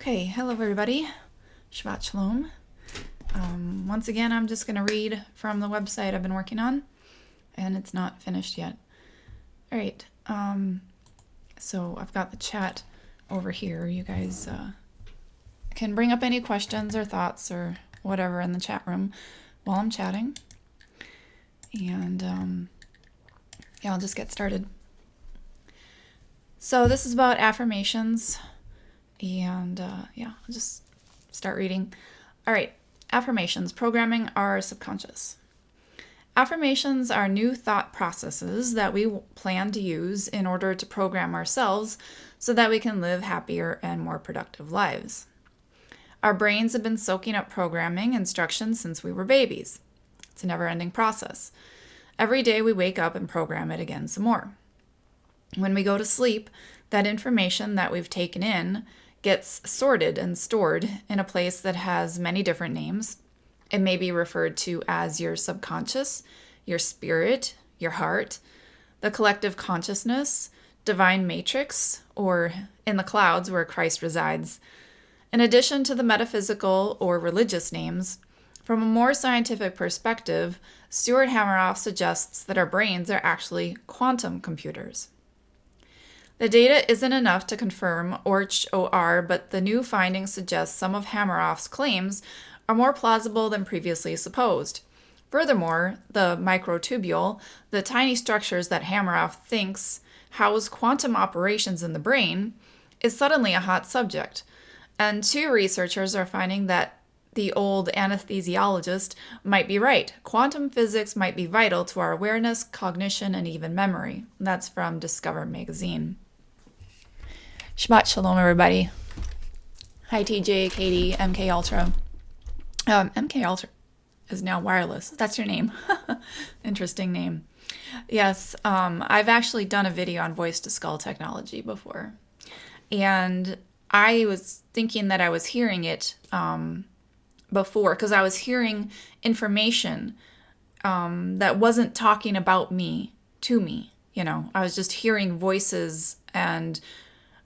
Okay, hello everybody. Shabbat Shalom. Once again, I'm just going to read from the website I've been working on, and it's not finished yet. All right, so I've got the chat over here. You guys can bring up any questions or thoughts or whatever in the chat room while I'm chatting. And yeah, I'll just get started. So this is about affirmations. And yeah, I'll just start reading. All right, affirmations, programming our subconscious. Affirmations are new thought processes that we plan to use in order to program ourselves so that we can live happier and more productive lives. Our brains have been soaking up programming instructions since we were babies. It's a never-ending process. Every day we wake up and program it again some more. When we go to sleep, that information that we've taken in gets sorted and stored in a place that has many different names. It may be referred to as your subconscious, your spirit, your heart, the collective consciousness, divine matrix, or in the clouds where Christ resides. In addition to the metaphysical or religious names, from a more scientific perspective, Stuart Hameroff suggests that our brains are actually quantum computers. The data isn't enough to confirm OR, but the new findings suggest some of Hameroff's claims are more plausible than previously supposed. Furthermore, the microtubule, the tiny structures that Hameroff thinks house quantum operations in the brain, is suddenly a hot subject. And two researchers are finding that the old anesthesiologist might be right. Quantum physics might be vital to our awareness, cognition, and even memory. That's from Discover magazine. Shabbat Shalom, everybody. Hi, TJ, Katie, MK Ultra. MK Ultra is now wireless. That's your name. Interesting name. Yes, I've actually done a video on voice-to-skull technology before. And I was thinking that I was hearing it before because I was hearing information that wasn't talking about me to me. You know, I was just hearing voices, and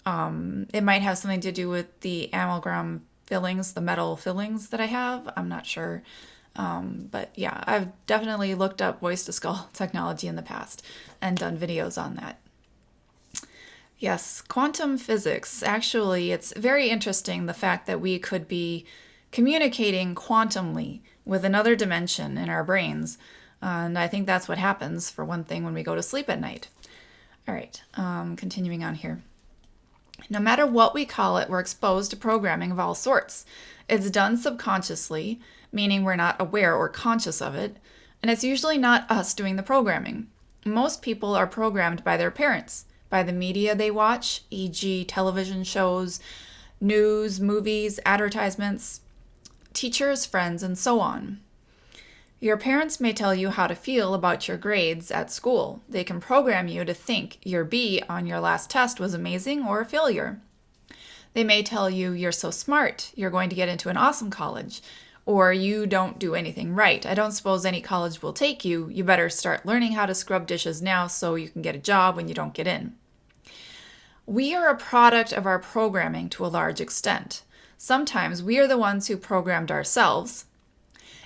it might have something to do with the amalgam fillings, the metal fillings that I have. I'm not sure. But yeah, I've definitely looked up voice-to-skull technology in the past and done videos on that. Yes, quantum physics. Actually, it's very interesting, the fact that we could be communicating quantumly with another dimension in our brains. And I think that's what happens, for one thing, when we go to sleep at night. All right, continuing on here. No matter what we call it, we're exposed to programming of all sorts. It's done subconsciously, meaning we're not aware or conscious of it, and it's usually not us doing the programming. Most people are programmed by their parents, by the media they watch, e.g. television shows, news, movies, advertisements, teachers, friends, and so on. Your parents may tell you how to feel about your grades at school. They can program you to think your B on your last test was amazing or a failure. They may tell you you're so smart, you're going to get into an awesome college, or you don't do anything right. I don't suppose any college will take you. You better start learning how to scrub dishes now so you can get a job when you don't get in. We are a product of our programming to a large extent. Sometimes we are the ones who programmed ourselves.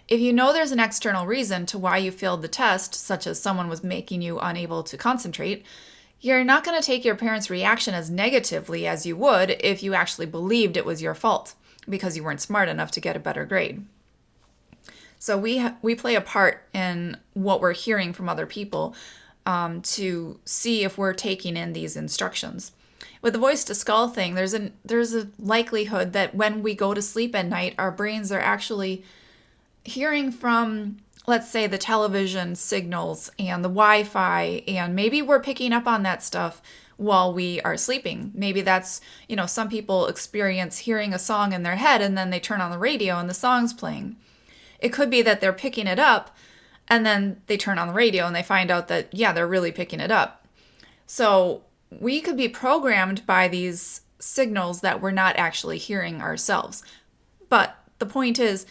If you know there's an external reason to why you failed the test, such as someone was making you unable to concentrate, you're not going to take your parents' reaction as negatively as you would if you actually believed it was your fault because you weren't smart enough to get a better grade. So we play a part in what we're hearing from other people to see if we're taking in these instructions. With the voice-to-skull thing, there's a likelihood that when we go to sleep at night, our brains are actually hearing from, let's say, the television signals and the Wi-Fi, and maybe we're picking up on that stuff while we are sleeping. Maybe that's, some people experience hearing a song in their head and then they turn on the radio and the song's playing. It could be that they're picking it up and then they turn on the radio and they find out that, yeah, they're really picking it up. So we could be programmed by these signals that we're not actually hearing ourselves. But the point is,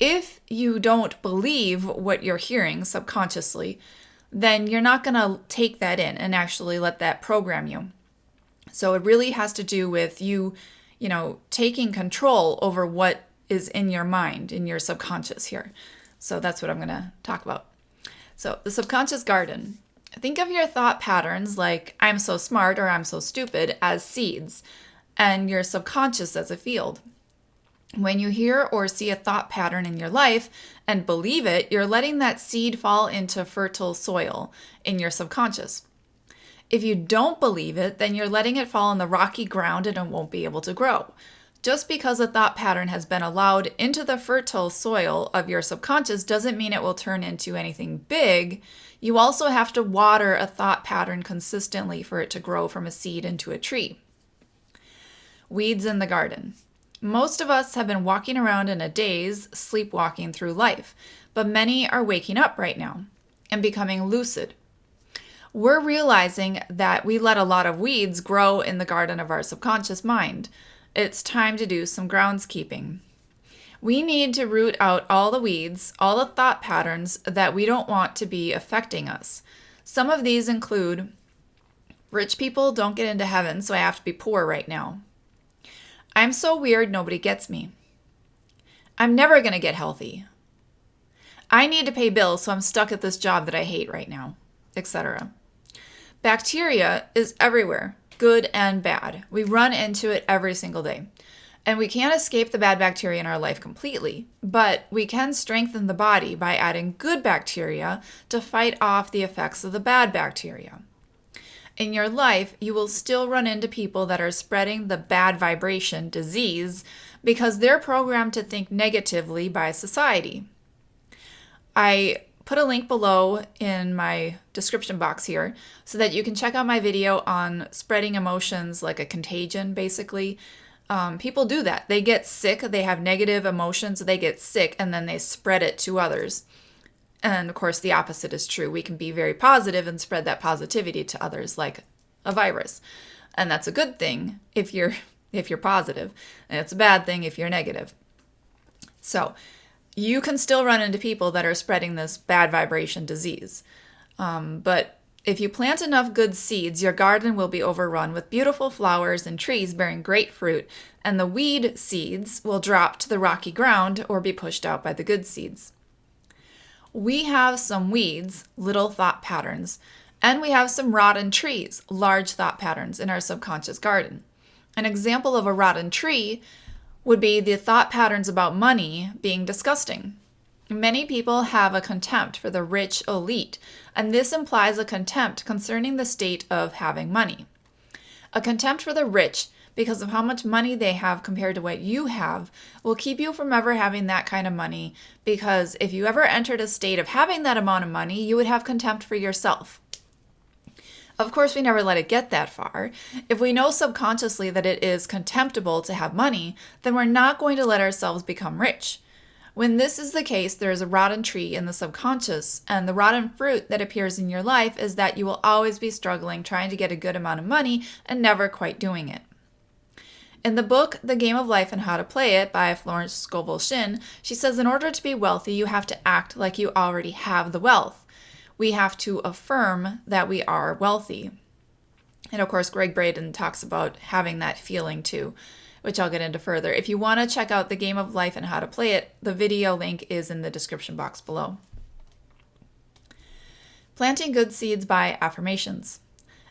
if you don't believe what you're hearing subconsciously, then you're not going to take that in and actually let that program you. So it really has to do with you taking control over what is in your mind, in your subconscious here. So that's what I'm going to talk about. So the subconscious garden. Think of your thought patterns like I'm so smart or I'm so stupid as seeds, and your subconscious as a field. When you hear or see a thought pattern in your life and believe it, you're letting that seed fall into fertile soil in your subconscious. If you don't believe it, then you're letting it fall on the rocky ground and it won't be able to grow. Just because a thought pattern has been allowed into the fertile soil of your subconscious doesn't mean it will turn into anything big. You also have to water a thought pattern consistently for it to grow from a seed into a tree. Weeds in the garden. Most of us have been walking around in a daze, sleepwalking through life, but many are waking up right now and becoming lucid. We're realizing that we let a lot of weeds grow in the garden of our subconscious mind. It's time to do some groundskeeping. We need to root out all the weeds, all the thought patterns that we don't want to be affecting us. Some of these include, rich people don't get into heaven, so I have to be poor right now. I'm so weird, nobody gets me. I'm never going to get healthy. I need to pay bills, so I'm stuck at this job that I hate right now, etc. Bacteria is everywhere, good and bad. We run into it every single day. And we can't escape the bad bacteria in our life completely, but we can strengthen the body by adding good bacteria to fight off the effects of the bad bacteria. In your life, you will still run into people that are spreading the bad vibration disease because they're programmed to think negatively by society. I put a link below in my description box here so that you can check out my video on spreading emotions like a contagion, basically. People do that. They get sick, they have negative emotions, they get sick, and then they spread it to others. And of course, the opposite is true. We can be very positive and spread that positivity to others like a virus. And that's a good thing if you're positive, and it's a bad thing if you're negative. So you can still run into people that are spreading this bad vibration disease. But if you plant enough good seeds, your garden will be overrun with beautiful flowers and trees bearing great fruit, and the weed seeds will drop to the rocky ground or be pushed out by the good seeds. We have some weeds, little thought patterns, and we have some rotten trees, large thought patterns in our subconscious garden. An example of a rotten tree would be the thought patterns about money being disgusting. Many people have a contempt for the rich elite, and this implies a contempt concerning the state of having money. A contempt for the rich because of how much money they have compared to what you have will keep you from ever having that kind of money, because if you ever entered a state of having that amount of money, you would have contempt for yourself. Of course, we never let it get that far. If we know subconsciously that it is contemptible to have money, then we're not going to let ourselves become rich. When this is the case, there is a rotten tree in the subconscious, and the rotten fruit that appears in your life is that you will always be struggling trying to get a good amount of money and never quite doing it. In the book, The Game of Life and How to Play It by Florence Scovel Shinn, she says in order to be wealthy, you have to act like you already have the wealth. We have to affirm that we are wealthy. And of course, Greg Braden talks about having that feeling too, which I'll get into further. If you want to check out The Game of Life and How to Play It, the video link is in the description box below. Planting good seeds by affirmations.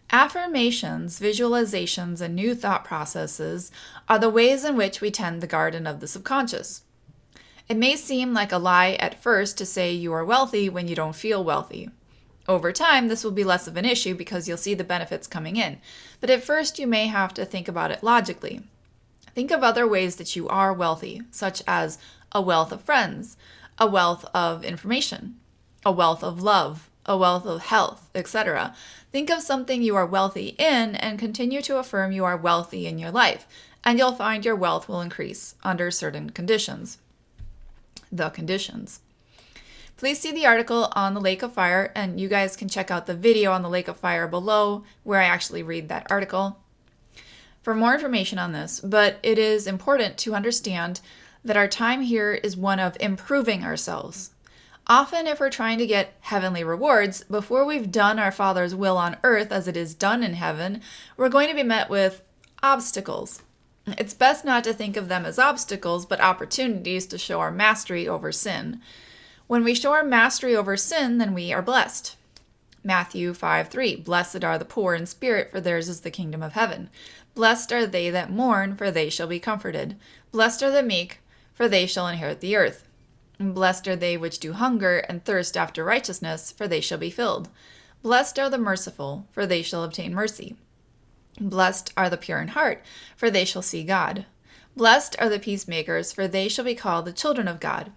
Affirmations, visualizations, and new thought processes are the ways in which we tend the garden of the subconscious. It may seem like a lie at first to say you are wealthy when you don't feel wealthy. Over time, this will be less of an issue because you'll see the benefits coming in. But at first, you may have to think about it logically. Think of other ways that you are wealthy, such as a wealth of friends, a wealth of information, a wealth of love, a wealth of health, etc. Think of something you are wealthy in and continue to affirm you are wealthy in your life, and you'll find your wealth will increase under certain conditions. The conditions. Please see the article on the Lake of Fire, and you guys can check out the video on the Lake of Fire below where I actually read that article for more information on this. But it is important to understand that our time here is one of improving ourselves. Often, if we're trying to get heavenly rewards, before we've done our Father's will on earth as it is done in heaven, we're going to be met with obstacles. It's best not to think of them as obstacles, but opportunities to show our mastery over sin. When we show our mastery over sin, then we are blessed. Matthew 5:3, Blessed are the poor in spirit, for theirs is the kingdom of heaven. Blessed are they that mourn, for they shall be comforted. Blessed are the meek, for they shall inherit the earth. And blessed are they which do hunger and thirst after righteousness, for they shall be filled. Blessed are the merciful, for they shall obtain mercy. Blessed are the pure in heart, for they shall see God. Blessed are the peacemakers, for they shall be called the children of God.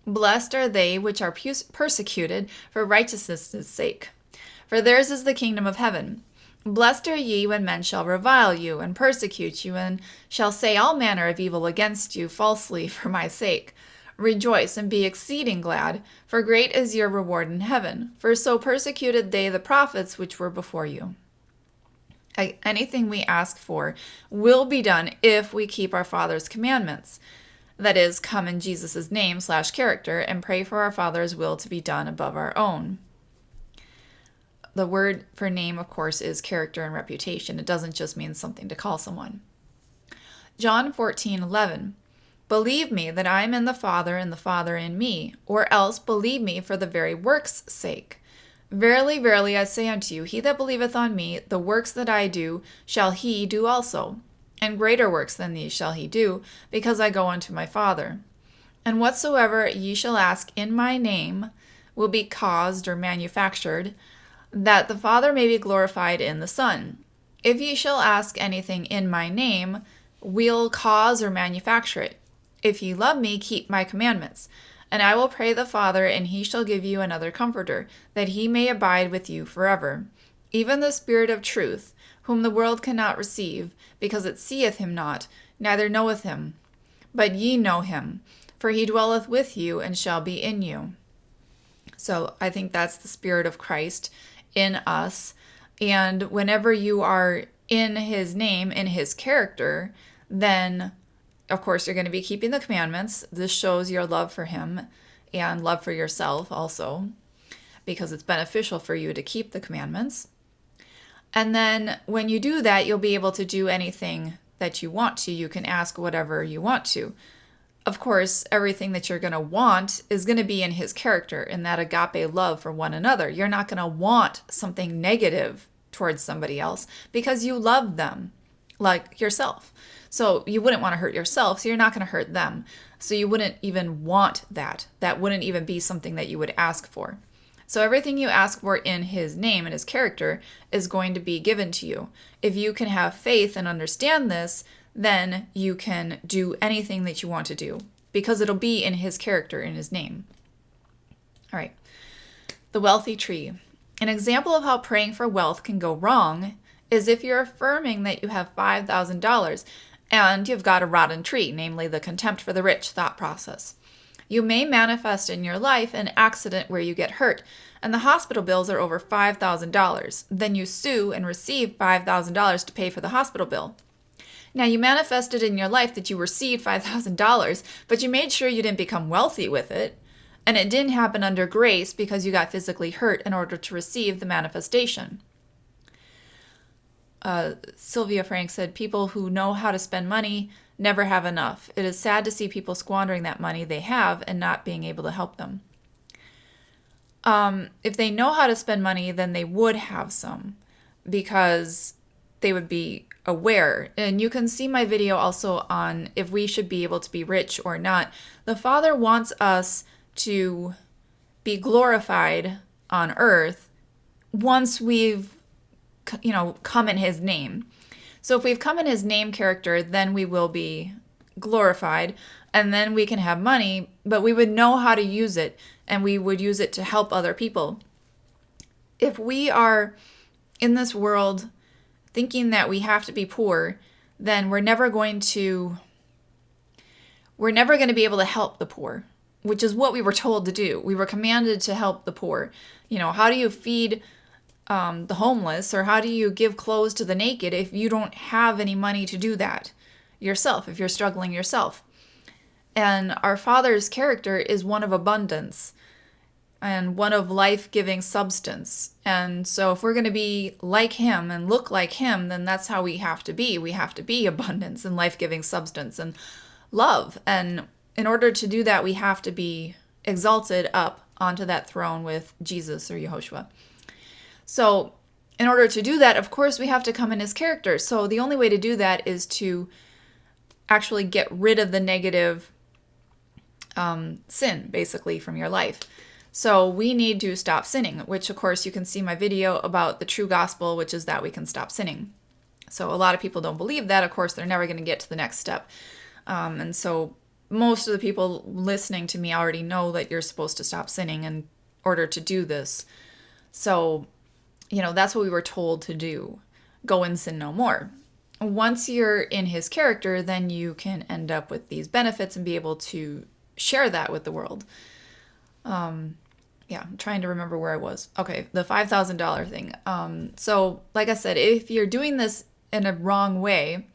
Blessed are they which are persecuted for righteousness' sake, for theirs is the kingdom of heaven. Blessed are ye when men shall revile you, and persecute you, and shall say all manner of evil against you falsely for my sake. Rejoice and be exceeding glad, for great is your reward in heaven. For so persecuted they the prophets which were before you. Anything we ask for will be done if we keep our Father's commandments. That is, come in Jesus' name/character and pray for our Father's will to be done above our own. The word for name, of course, is character and reputation. It doesn't just mean something to call someone. John 14:11. Believe me that I am in the Father and the Father in me, or else believe me for the very works' sake. Verily, verily, I say unto you, he that believeth on me, the works that I do, shall he do also. And greater works than these shall he do, because I go unto my Father. And whatsoever ye shall ask in my name will be caused or manufactured, that the Father may be glorified in the Son. If ye shall ask anything in my name, we'll cause or manufacture it. If ye love me, keep my commandments. And I will pray the Father, and he shall give you another Comforter, that he may abide with you forever. Even the Spirit of truth, whom the world cannot receive, because it seeth him not, neither knoweth him. But ye know him, for he dwelleth with you, and shall be in you. So I think that's the Spirit of Christ in us. And whenever you are in his name, in his character, then of course, you're going to be keeping the commandments. This shows your love for him and love for yourself also, because it's beneficial for you to keep the commandments. And then when you do that, you'll be able to do anything that you want to. You can ask whatever you want to. Of course, everything that you're going to want is going to be in his character, in that agape love for one another. You're not going to want something negative towards somebody else because you love them like yourself. So you wouldn't want to hurt yourself, so you're not going to hurt them. So you wouldn't even want that. That wouldn't even be something that you would ask for. So everything you ask for in his name and his character is going to be given to you. If you can have faith and understand this, then you can do anything that you want to do, because it'll be in his character, in his name. All right. The wealthy tree. An example of how praying for wealth can go wrong is if you're affirming that you have $5,000 and you've got a rotten tree, namely the contempt for the rich thought process. You may manifest in your life an accident where you get hurt, and the hospital bills are over $5,000. Then you sue and receive $5,000 to pay for the hospital bill. Now, you manifested in your life that you received $5,000, but you made sure you didn't become wealthy with it, and it didn't happen under grace because you got physically hurt in order to receive the manifestation. Sylvia Frank said, people who know how to spend money never have enough. It is sad to see people squandering that money they have and not being able to help them. If they know how to spend money, then they would have some, because they would be aware. And you can see my video also on if we should be able to be rich or not. The Father wants us to be glorified on earth once we've come in his name. So if we've come in his name character, then we will be glorified, and then we can have money, but we would know how to use it, and we would use it to help other people. If we are in this world thinking that we have to be poor, then we're never going to be able to help the poor, which is what we were told to do. We were commanded to help the poor. How do you feed the homeless, or how do you give clothes to the naked if you don't have any money to do that yourself, if you're struggling yourself? And our Father's character is one of abundance. and one of life-giving substance. And so if we're going to be like him and look like him, then that's how we have to be. We have to be abundance and life-giving substance and love. And in order to do that, we have to be exalted up onto that throne with Jesus or Yehoshua. So in order to do that, of course, we have to come in his character. So the only way to do that is to actually get rid of the negative sin, basically, from your life. So we need to stop sinning, which, of course, you can see my video about the true gospel, which is that we can stop sinning. So a lot of people don't believe that. Of course, they're never going to get to the next step. And so most of the people listening to me already know that you're supposed to stop sinning in order to do this. So, that's what we were told to do. Go and sin no more. Once you're in his character, then you can end up with these benefits and be able to share that with the world. I'm trying to remember where I was. Okay, the $5,000 thing. So like I said, if you're doing this in a wrong way,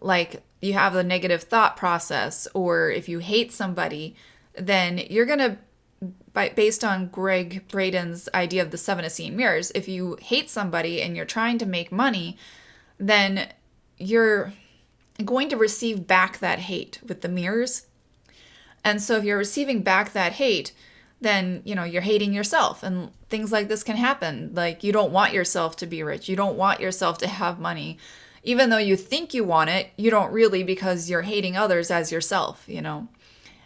like you have a negative thought process, or if you hate somebody, then you're going to, based on Greg Braden's idea of the 7 Essene mirrors, if you hate somebody and you're trying to make money, then you're going to receive back that hate with the mirrors. And so if you're receiving back that hate, then, you're hating yourself, and things like this can happen. Like, you don't want yourself to be rich. You don't want yourself to have money. Even though you think you want it, you don't really, because you're hating others as yourself,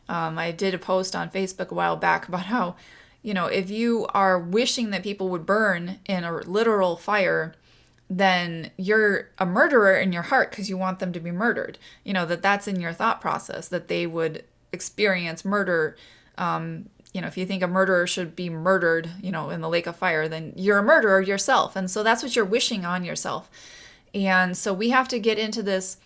I did a post on Facebook a while back about how, if you are wishing that people would burn in a literal fire, then you're a murderer in your heart because you want them to be murdered. That's in your thought process, that they would experience murder. If you think a murderer should be murdered, in the lake of fire, then you're a murderer yourself. And so that's what you're wishing on yourself. And so we have to get into this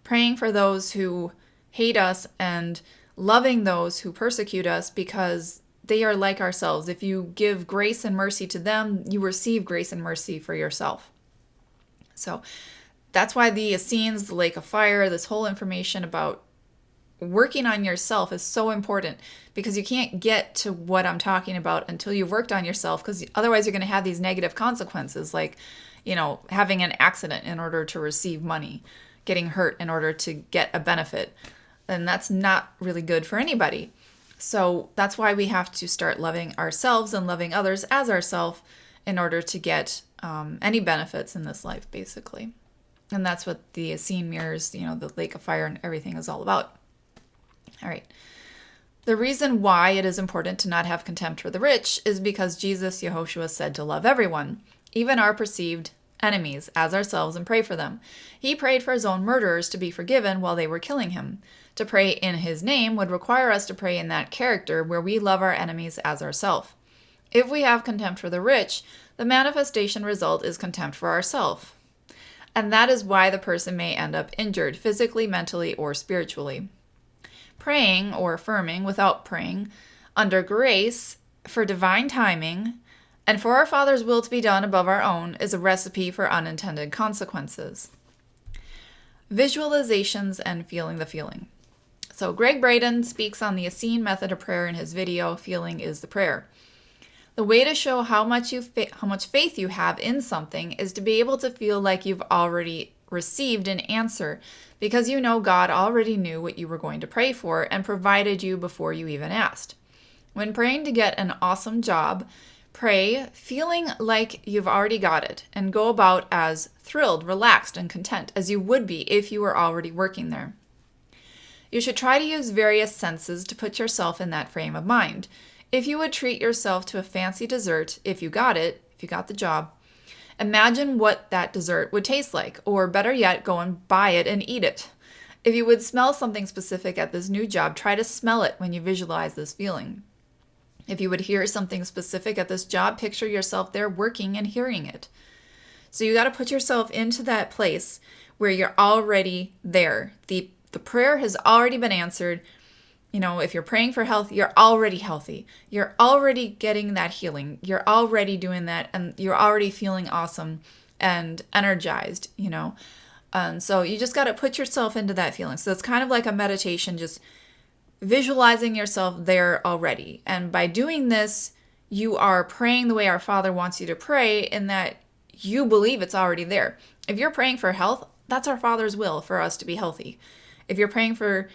praying for those who hate us and loving those who persecute us, because they are like ourselves. If you give grace and mercy to them, you receive grace and mercy for yourself. So that's why the Essenes, the lake of fire, this whole information about working on yourself is so important, because you can't get to what I'm talking about until you've worked on yourself, because otherwise you're going to have these negative consequences, like, having an accident in order to receive money, getting hurt in order to get a benefit. And that's not really good for anybody. So that's why we have to start loving ourselves and loving others as ourselves in order to get any benefits in this life, basically. And that's what the Essene mirrors, the lake of fire and everything is all about. All right. The reason why it is important to not have contempt for the rich is because Jesus, Yehoshua, said to love everyone, even our perceived enemies, as ourselves, and pray for them. He prayed for his own murderers to be forgiven while they were killing him. To pray in his name would require us to pray in that character where we love our enemies as ourselves. If we have contempt for the rich, the manifestation result is contempt for ourselves. And that is why the person may end up injured physically, mentally, or spiritually. Praying or affirming without praying under grace for divine timing and for our Father's will to be done above our own is a recipe for unintended consequences. Visualizations and feeling the feeling. So Greg Braden speaks on the Essene method of prayer in his video, Feeling is the Prayer. The way to show how much faith you have in something is to be able to feel like you've already received an answer, because God already knew what you were going to pray for and provided you before you even asked. When praying to get an awesome job, pray feeling like you've already got it, and go about as thrilled, relaxed, and content as you would be if you were already working there. You should try to use various senses to put yourself in that frame of mind. If you would treat yourself to a fancy dessert, if you got the job, imagine what that dessert would taste like, or better yet, go and buy it and eat it. If you would smell something specific at this new job, try to smell it when you visualize this feeling. If you would hear something specific at this job, picture yourself there working and hearing it. So you got to put yourself into that place where you're already there. The prayer has already been answered. If you're praying for health, you're already healthy. You're already getting that healing. You're already doing that, and you're already feeling awesome and energized, And so you just got to put yourself into that feeling. So it's kind of like a meditation, just visualizing yourself there already. And by doing this, you are praying the way our Father wants you to pray, in that you believe it's already there. If you're praying for health, that's our Father's will for us to be healthy. If you're praying for,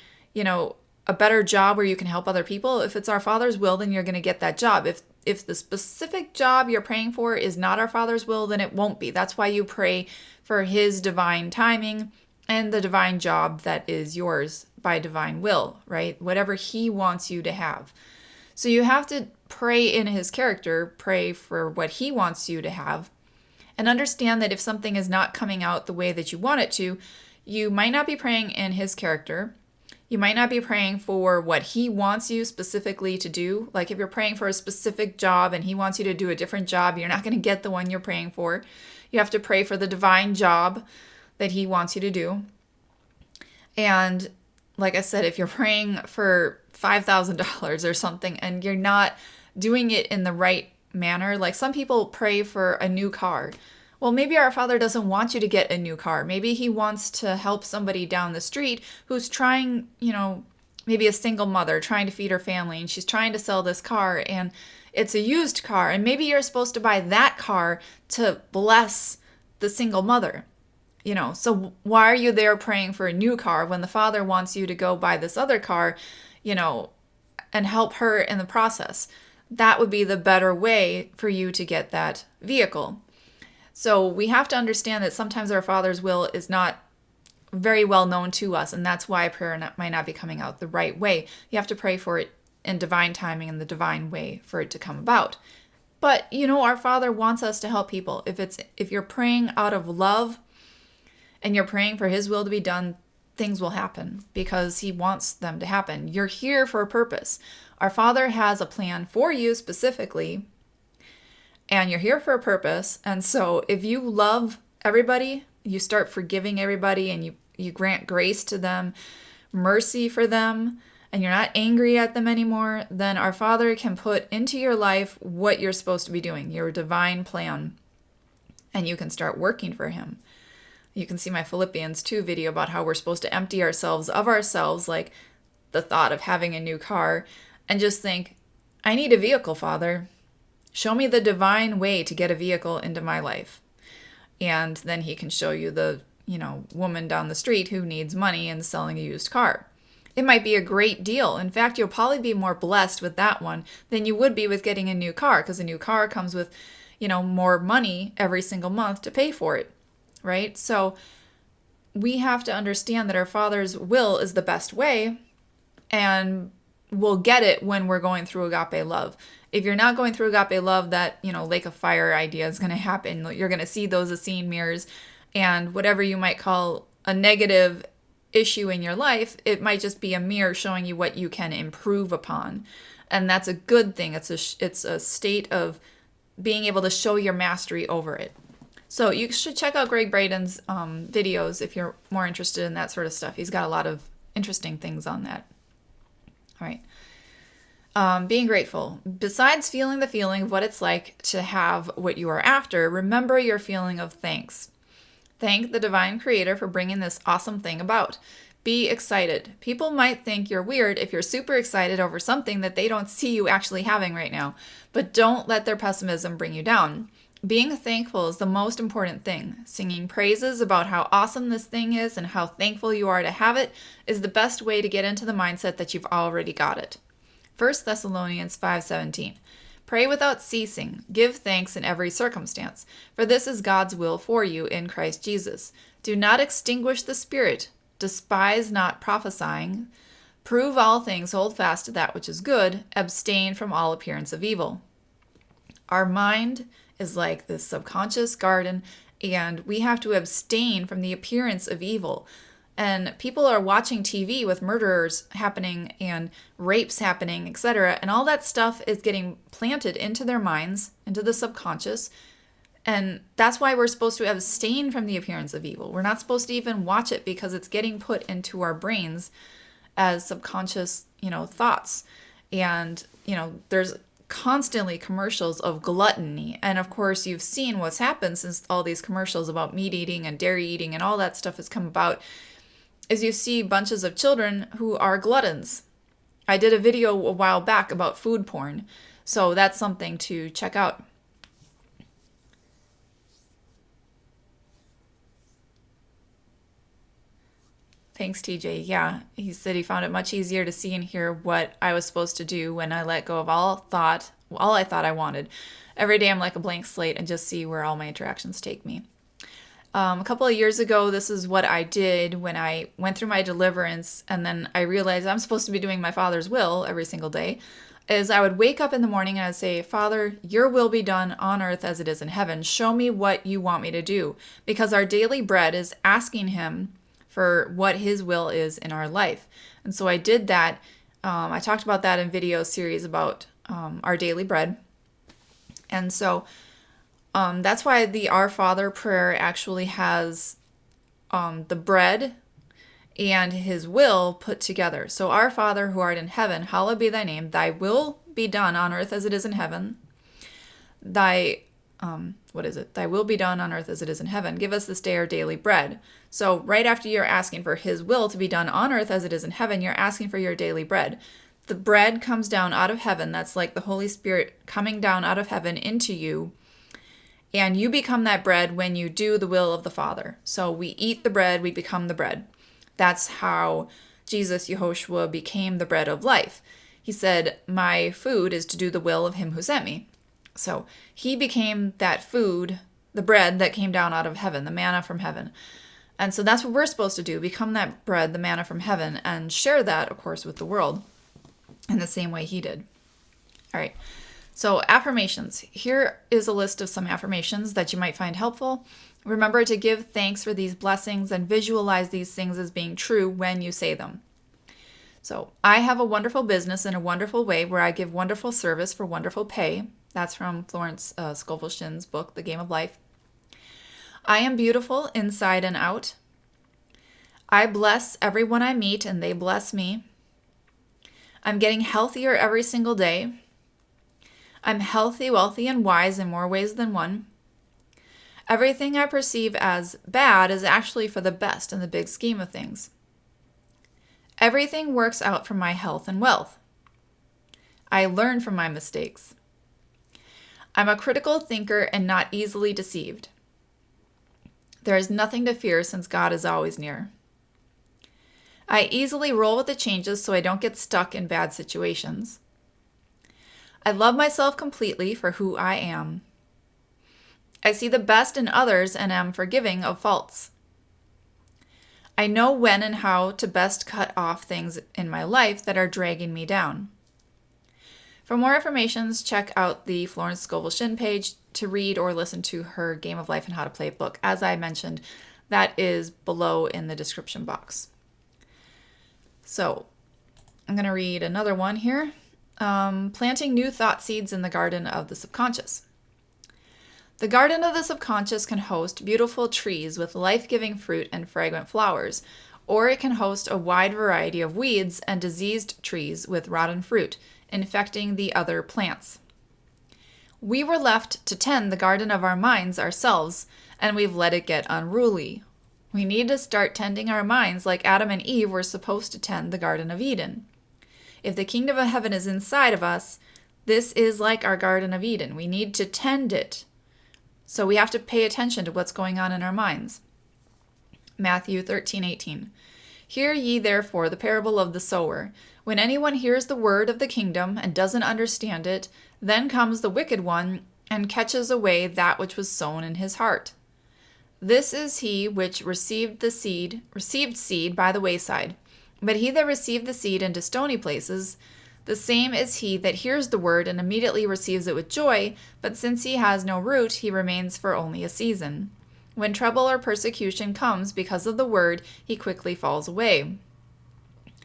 a better job where you can help other people, if it's our Father's will, then you're going to get that job. If the specific job you're praying for is not our Father's will, then it won't be. That's why you pray for His divine timing and the divine job that is yours by divine will, right? Whatever He wants you to have. So you have to pray in His character, pray for what He wants you to have, and understand that if something is not coming out the way that you want it to, you might not be praying in His character. You might not be praying for what He wants you specifically to do. Like if you're praying for a specific job and He wants you to do a different job, you're not going to get the one you're praying for. You have to pray for the divine job that He wants you to do. And like I said, if you're praying for $5,000 or something and you're not doing it in the right manner, like some people pray for a new car. Well, maybe our Father doesn't want you to get a new car. Maybe He wants to help somebody down the street who's trying, maybe a single mother trying to feed her family, and she's trying to sell this car, and it's a used car. And maybe you're supposed to buy that car to bless the single mother. So why are you there praying for a new car when the Father wants you to go buy this other car, and help her in the process? That would be the better way for you to get that vehicle. So we have to understand that sometimes our Father's will is not very well known to us, and that's why prayer might not be coming out the right way. You have to pray for it in divine timing and the divine way for it to come about. But, our Father wants us to help people. If you're praying out of love and you're praying for His will to be done, things will happen because He wants them to happen. You're here for a purpose. Our Father has a plan for you specifically, and you're here for a purpose. And so if you love everybody, you start forgiving everybody, and you grant grace to them, mercy for them, and you're not angry at them anymore, then our Father can put into your life what you're supposed to be doing, your divine plan, and you can start working for Him. You can see my Philippians 2 video about how we're supposed to empty ourselves of ourselves, like the thought of having a new car, and just think, I need a vehicle, Father. Show me the divine way to get a vehicle into my life. And then He can show you the, woman down the street who needs money and selling a used car. It might be a great deal. In fact, you'll probably be more blessed with that one than you would be with getting a new car, because a new car comes with, more money every single month to pay for it, right? So we have to understand that our Father's will is the best way, and we'll get it when we're going through agape love. If you're not going through agape love, that, lake of fire idea is going to happen. You're going to see those as seen mirrors, and whatever you might call a negative issue in your life, it might just be a mirror showing you what you can improve upon. And that's a good thing. It's a state of being able to show your mastery over it. So you should check out Greg Braden's videos if you're more interested in that sort of stuff. He's got a lot of interesting things on that. All right. Being grateful. Besides feeling the feeling of what it's like to have what you are after, remember your feeling of thanks. Thank the divine creator for bringing this awesome thing about. Be excited. People might think you're weird if you're super excited over something that they don't see you actually having right now, but don't let their pessimism bring you down. Being thankful is the most important thing. Singing praises about how awesome this thing is and how thankful you are to have it is the best way to get into the mindset that you've already got it. 1 Thessalonians 5:17. Pray without ceasing. Give thanks in every circumstance, for this is God's will for you in Christ Jesus. Do not extinguish the Spirit. Despise not prophesying. Prove all things, hold fast to that which is good. Abstain from all appearance of evil. Our mind is like this subconscious garden, and we have to abstain from the appearance of evil. And people are watching TV with murderers happening and rapes happening, etc. And all that stuff is getting planted into their minds, into the subconscious. And that's why we're supposed to abstain from the appearance of evil. We're not supposed to even watch it because it's getting put into our brains as subconscious, thoughts. And, there's constantly commercials of gluttony. And of course, you've seen what's happened since all these commercials about meat eating and dairy eating and all that stuff has come about, is you see bunches of children who are gluttons. I did a video a while back about food porn. So that's something to check out. Thanks, TJ. Yeah, he said he found it much easier to see and hear what I was supposed to do when I let go of all I thought I wanted. Every day I'm like a blank slate and just see where all my interactions take me. A couple of years ago, this is what I did when I went through my deliverance, and then I realized I'm supposed to be doing my Father's will every single day. Is I would wake up in the morning and I'd say, Father, your will be done on earth as it is in heaven. Show me what you want me to do. Because our daily bread is asking him for what his will is in our life. And so I did that. I talked about that in video series about our daily bread. And so that's why the Our Father prayer actually has the bread and his will put together. So, Our Father who art in heaven, hallowed be thy name. Thy will be done on earth as it is in heaven. Thy will be done on earth as it is in heaven. Give us this day our daily bread. So right after you're asking for his will to be done on earth as it is in heaven, you're asking for your daily bread. The bread comes down out of heaven. That's like the Holy Spirit coming down out of heaven into you. And you become that bread when you do the will of the Father. So we eat the bread, we become the bread. That's how Jesus, Yehoshua, became the bread of life. He said, my food is to do the will of him who sent me. So he became that food, the bread that came down out of heaven, the manna from heaven. And so that's what we're supposed to do, become that bread, the manna from heaven, and share that, of course, with the world in the same way he did. All right. So affirmations. Here is a list of some affirmations that you might find helpful. Remember to give thanks for these blessings and visualize these things as being true when you say them. So, I have a wonderful business in a wonderful way where I give wonderful service for wonderful pay. That's from Florence Scovel Shinn's book, The Game of Life. I am beautiful inside and out. I bless everyone I meet and they bless me. I'm getting healthier every single day. I'm healthy, wealthy, and wise in more ways than one. Everything I perceive as bad is actually for the best in the big scheme of things. Everything works out for my health and wealth. I learn from my mistakes. I'm a critical thinker and not easily deceived. There is nothing to fear since God is always near. I easily roll with the changes so I don't get stuck in bad situations. I love myself completely for who I am. I see the best in others and am forgiving of faults. I know when and how to best cut off things in my life that are dragging me down. For more information, check out the Florence Scovel Shinn page to read or listen to her Game of Life and How to Play It book. As I mentioned, that is below in the description box. So I'm going to read another one here. Planting new thought seeds in the garden of the subconscious. The garden of the subconscious can host beautiful trees with life-giving fruit and fragrant flowers, or it can host a wide variety of weeds and diseased trees with rotten fruit, infecting the other plants. We were left to tend the garden of our minds ourselves, and we've let it get unruly. We need to start tending our minds like Adam and Eve were supposed to tend the Garden of Eden. If the kingdom of heaven is inside of us, this is like our Garden of Eden. We need to tend it. So we have to pay attention to what's going on in our minds. Matthew 13:18. Hear ye therefore the parable of the sower. When anyone hears the word of the kingdom and doesn't understand it, then comes the wicked one and catches away that which was sown in his heart. This is he which received seed by the wayside. But he that received the seed into stony places, the same is he that hears the word and immediately receives it with joy, but since he has no root, he remains for only a season. When trouble or persecution comes because of the word, he quickly falls away.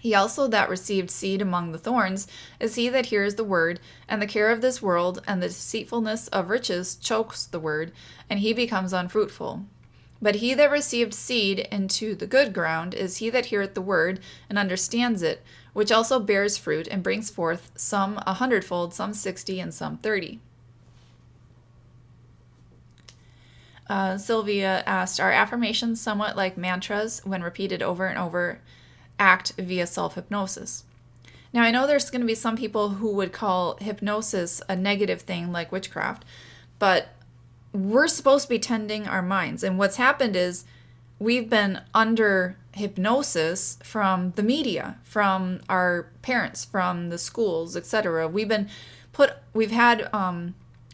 He also that received seed among the thorns is he that hears the word, and the care of this world and the deceitfulness of riches chokes the word, and he becomes unfruitful. But he that received seed into the good ground is he that heareth the word and understands it, which also bears fruit and brings forth some 100-fold, some 60, and some 30. Sylvia asked, are affirmations somewhat like mantras when repeated over and over act via self-hypnosis? Now, I know there's going to be some people who would call hypnosis a negative thing like witchcraft, but we're supposed to be tending our minds. And what's happened is we've been under hypnosis from the media, from our parents, from the schools, etc. We've been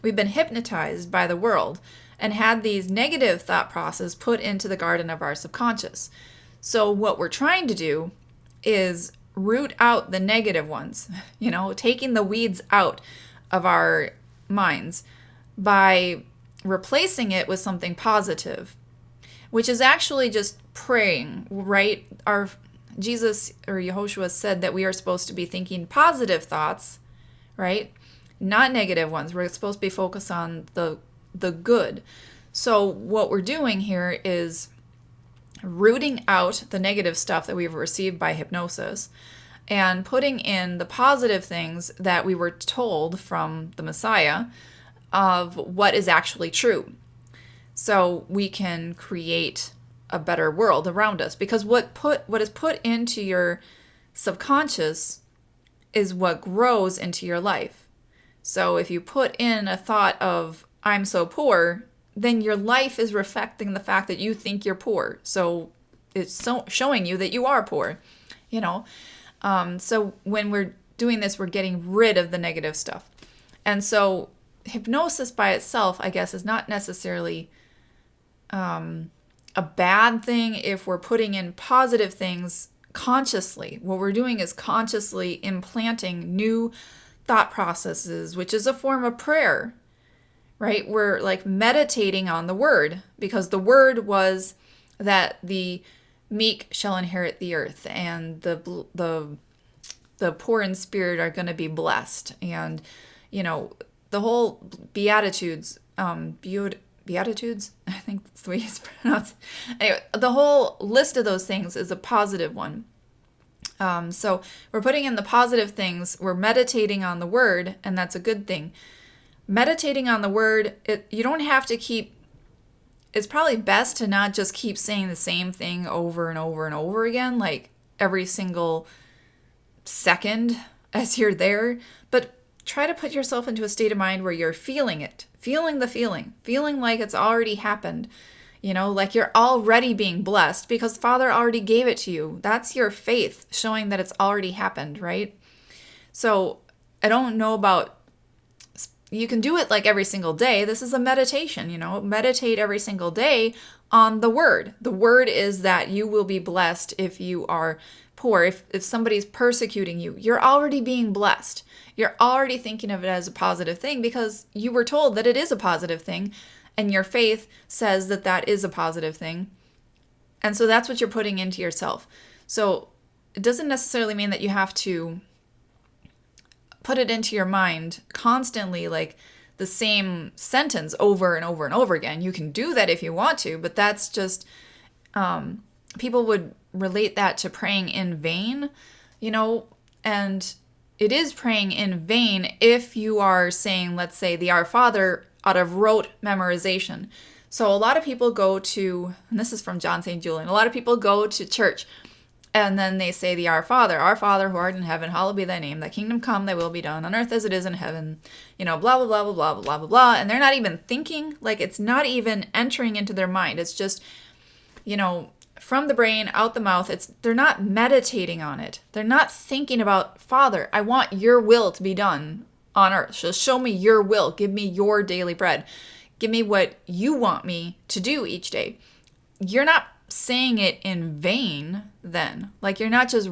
hypnotized by the world and had these negative thought processes put into the garden of our subconscious. So what we're trying to do is root out the negative ones, taking the weeds out of our minds by replacing it with something positive, which is actually just praying, right? Our Jesus or Yehoshua said that we are supposed to be thinking positive thoughts, right? Not negative ones. We're supposed to be focused on the good. So what we're doing here is rooting out the negative stuff that we've received by hypnosis and putting in the positive things that we were told from the Messiah of what is actually true. So we can create a better world around us, because what is put into your subconscious is what grows into your life. So if you put in a thought of I'm so poor, then your life is reflecting the fact that you think you're poor. So it's showing you that you are poor, So when we're doing this, we're getting rid of the negative stuff. And so hypnosis by itself, I guess, is not necessarily a bad thing if we're putting in positive things consciously. What we're doing is consciously implanting new thought processes, which is a form of prayer, right? We're like meditating on the word, because the word was that the meek shall inherit the earth, and the poor in spirit are going to be blessed, and the whole Beatitudes, Beatitudes, I think that's the way it's pronounced. Anyway, the whole list of those things is a positive one. So we're putting in the positive things, we're meditating on the word, and that's a good thing. Meditating on the word, you don't have to it's probably best to not just keep saying the same thing over and over and over again, like every single second as you're there, but try to put yourself into a state of mind where you're feeling it, feeling the feeling like it's already happened, like you're already being blessed because Father already gave it to you. That's your faith showing that it's already happened, right? So I don't know you can do it like every single day. This is a meditation, meditate every single day on the word. The word is that you will be blessed if you are poor. If somebody's persecuting you, you're already being blessed. You're already thinking of it as a positive thing because you were told that it is a positive thing, and your faith says that that is a positive thing. And so that's what you're putting into yourself. So it doesn't necessarily mean that you have to put it into your mind constantly, like the same sentence over and over and over again. You can do that if you want to, but that's just, people would relate that to praying in vain, and it is praying in vain if you are saying, let's say, the Our Father out of rote memorization. So a lot of people go to, and this is from John St. Julian, a lot of people go to church and then they say the Our Father who art in heaven, hallowed be thy name, thy kingdom come, thy will be done on earth as it is in heaven, blah, blah, blah, blah, blah, blah, blah, blah. And they're not even thinking, like it's not even entering into their mind. It's just, from the brain, out the mouth. They're not meditating on it. They're not thinking about, Father, I want your will to be done on earth. So show me your will. Give me your daily bread. Give me what you want me to do each day. You're not saying it in vain then. Like you're not just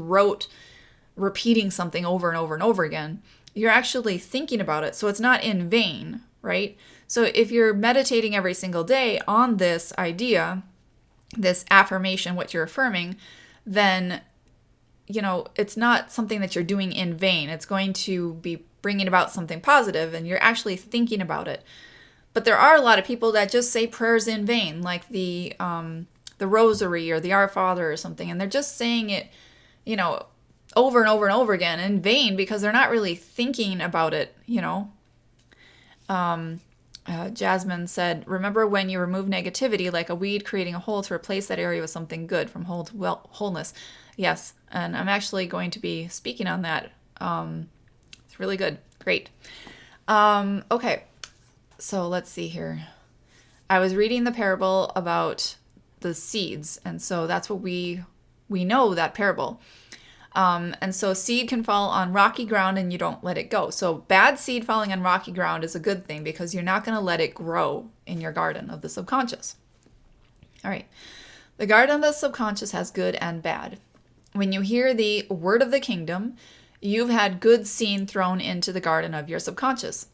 repeating something over and over and over again. You're actually thinking about it. So it's not in vain, right? So if you're meditating every single day on this idea, this affirmation, what you're affirming, then, it's not something that you're doing in vain. It's going to be bringing about something positive, and you're actually thinking about it. But there are a lot of people that just say prayers in vain, like the Rosary or the Our Father or something, and they're just saying it, over and over and over again in vain because they're not really thinking about it, Jasmine said, remember when you remove negativity like a weed, creating a hole to replace that area with something good, from whole to wholeness. Yes, and I'm actually going to be speaking on that It's really good. Great. Okay. So let's see here. I was reading the parable about the seeds, and so that's what we know that parable. And so seed can fall on rocky ground and you don't let it go. So bad seed falling on rocky ground is a good thing because you're not going to let it grow in your garden of the subconscious. All right. The garden of the subconscious has good and bad. When you hear the word of the kingdom, you've had good seed thrown into the garden of your subconscious.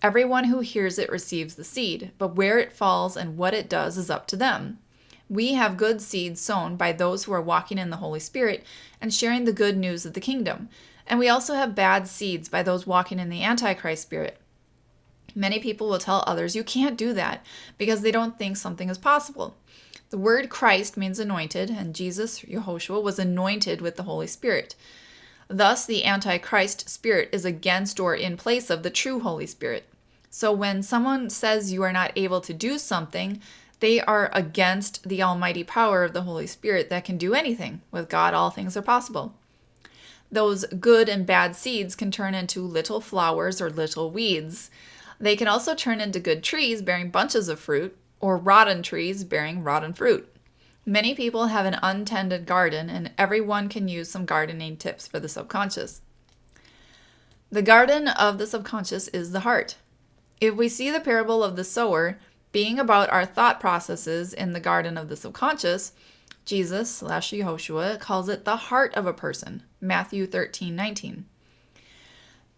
Everyone who hears it receives the seed, but where it falls and what it does is up to them. We have good seeds sown by those who are walking in the Holy Spirit and sharing the good news of the kingdom. And we also have bad seeds by those walking in the Antichrist spirit. Many people will tell others you can't do that because they don't think something is possible. The word Christ means anointed, and Jesus, Yehoshua, was anointed with the Holy Spirit. Thus, the Antichrist spirit is against or in place of the true Holy Spirit. So when someone says you are not able to do something, they are against the almighty power of the Holy Spirit that can do anything. With God, all things are possible. Those good and bad seeds can turn into little flowers or little weeds. They can also turn into good trees bearing bunches of fruit, or rotten trees bearing rotten fruit. Many people have an untended garden, and everyone can use some gardening tips for the subconscious. The garden of the subconscious is the heart. If we see the parable of the sower being about our thought processes in the garden of the subconscious, Jesus / Yehoshua calls it the heart of a person, Matthew 13:19.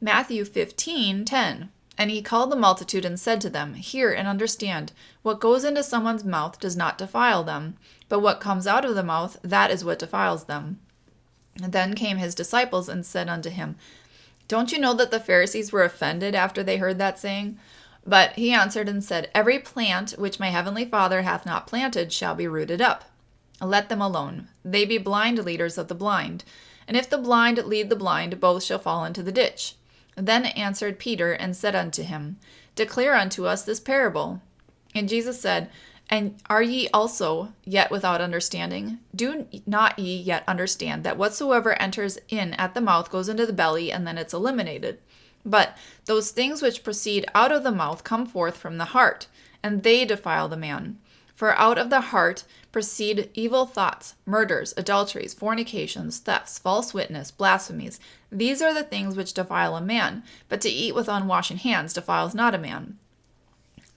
Matthew 15:10. And he called the multitude and said to them, "Hear and understand, what goes into someone's mouth does not defile them, but what comes out of the mouth, that is what defiles them." And then came his disciples and said unto him, "Don't you know that the Pharisees were offended after they heard that saying?" But he answered and said, "Every plant which my heavenly Father hath not planted shall be rooted up. Let them alone. They be blind leaders of the blind. And if the blind lead the blind, both shall fall into the ditch." Then answered Peter and said unto him, "Declare unto us this parable." And Jesus said, "And are ye also yet without understanding? Do not ye yet understand that whatsoever enters in at the mouth goes into the belly, and then it's eliminated? But those things which proceed out of the mouth come forth from the heart, and they defile the man. For out of the heart proceed evil thoughts, murders, adulteries, fornications, thefts, false witness, blasphemies. These are the things which defile a man, but to eat with unwashen hands defiles not a man."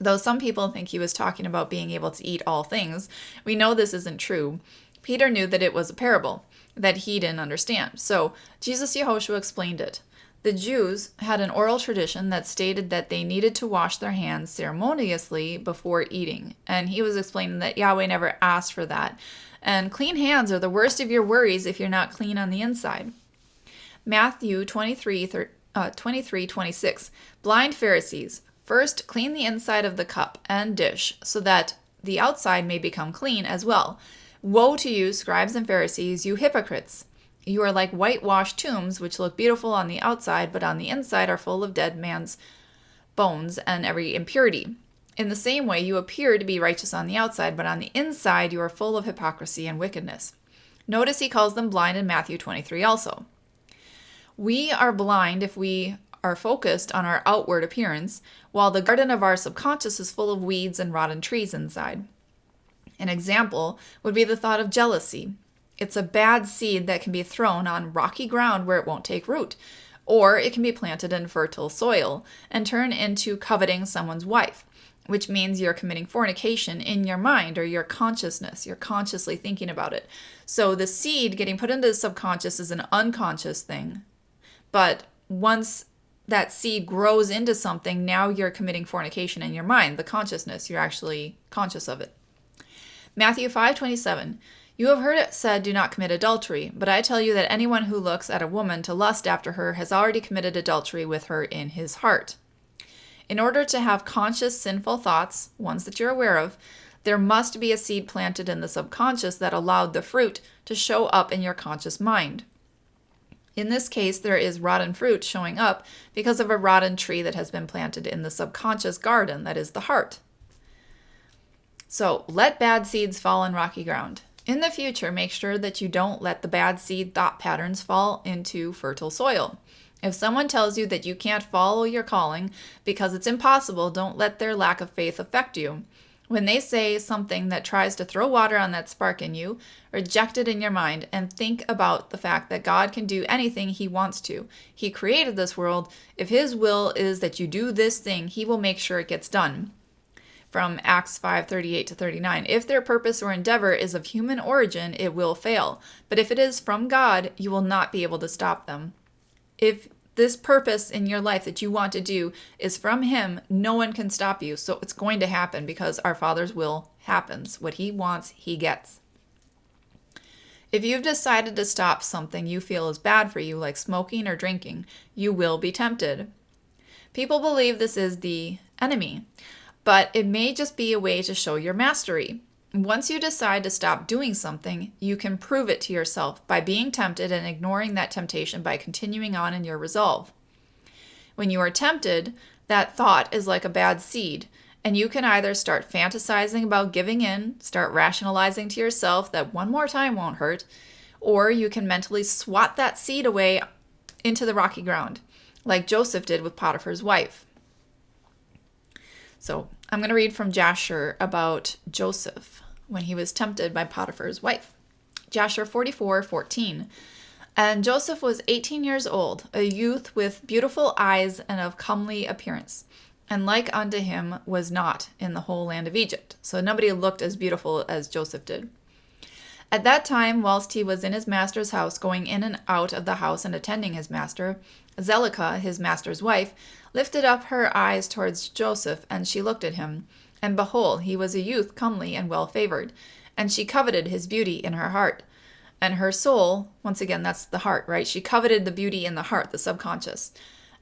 Though some people think he was talking about being able to eat all things, we know this isn't true. Peter knew that it was a parable that he didn't understand, so Jesus Yehoshua explained it. The Jews had an oral tradition that stated that they needed to wash their hands ceremoniously before eating, and he was explaining that Yahweh never asked for that. And clean hands are the worst of your worries if you're not clean on the inside. Matthew 23:26. Blind Pharisees, first clean the inside of the cup and dish, so that the outside may become clean as well. Woe to you, scribes and Pharisees, you hypocrites! You are like whitewashed tombs, which look beautiful on the outside, but on the inside are full of dead man's bones and every impurity. In the same way, you appear to be righteous on the outside, but on the inside you are full of hypocrisy and wickedness. Notice he calls them blind in Matthew 23 also. We are blind if we are focused on our outward appearance, while the garden of our subconscious is full of weeds and rotten trees inside. An example would be the thought of jealousy. It's a bad seed that can be thrown on rocky ground where it won't take root, or it can be planted in fertile soil and turn into coveting someone's wife, which means you're committing fornication in your mind or your consciousness. You're consciously thinking about it. So the seed getting put into the subconscious is an unconscious thing. But once that seed grows into something, now you're committing fornication in your mind, the consciousness. You're actually conscious of it. Matthew 5:27. You have heard it said, do not commit adultery, but I tell you that anyone who looks at a woman to lust after her has already committed adultery with her in his heart. In order to have conscious sinful thoughts, ones that you're aware of, there must be a seed planted in the subconscious that allowed the fruit to show up in your conscious mind. In this case, there is rotten fruit showing up because of a rotten tree that has been planted in the subconscious garden, that is the heart. So, let bad seeds fall on rocky ground. In the future, make sure that you don't let the bad seed thought patterns fall into fertile soil. If someone tells you that you can't follow your calling because it's impossible, don't let their lack of faith affect you. When they say something that tries to throw water on that spark in you, reject it in your mind and think about the fact that God can do anything He wants to. He created this world. If His will is that you do this thing, He will make sure it gets done. From Acts 5:38 to 39. If their purpose or endeavor is of human origin, it will fail. But if it is from God, you will not be able to stop them. If this purpose in your life that you want to do is from Him, no one can stop you. So it's going to happen because our Father's will happens. What He wants, He gets. If you've decided to stop something you feel is bad for you, like smoking or drinking, you will be tempted. People believe this is the enemy, but it may just be a way to show your mastery. Once you decide to stop doing something, you can prove it to yourself by being tempted and ignoring that temptation by continuing on in your resolve. When you are tempted, that thought is like a bad seed, and you can either start fantasizing about giving in, start rationalizing to yourself that one more time won't hurt, or you can mentally swat that seed away into the rocky ground, like Joseph did with Potiphar's wife. So I'm going to read from Jasher about Joseph when he was tempted by Potiphar's wife. Jasher 44:14. And Joseph was 18 years old, a youth with beautiful eyes and of comely appearance, and like unto him was not in the whole land of Egypt. So nobody looked as beautiful as Joseph did. At that time, whilst he was in his master's house, going in and out of the house and attending his master, Zelicah, his master's wife, lifted up her eyes towards Joseph, and she looked at him. And behold, he was a youth comely and well-favored, and she coveted his beauty in her heart. And her soul, once again, that's the heart, right? She coveted the beauty in the heart, the subconscious.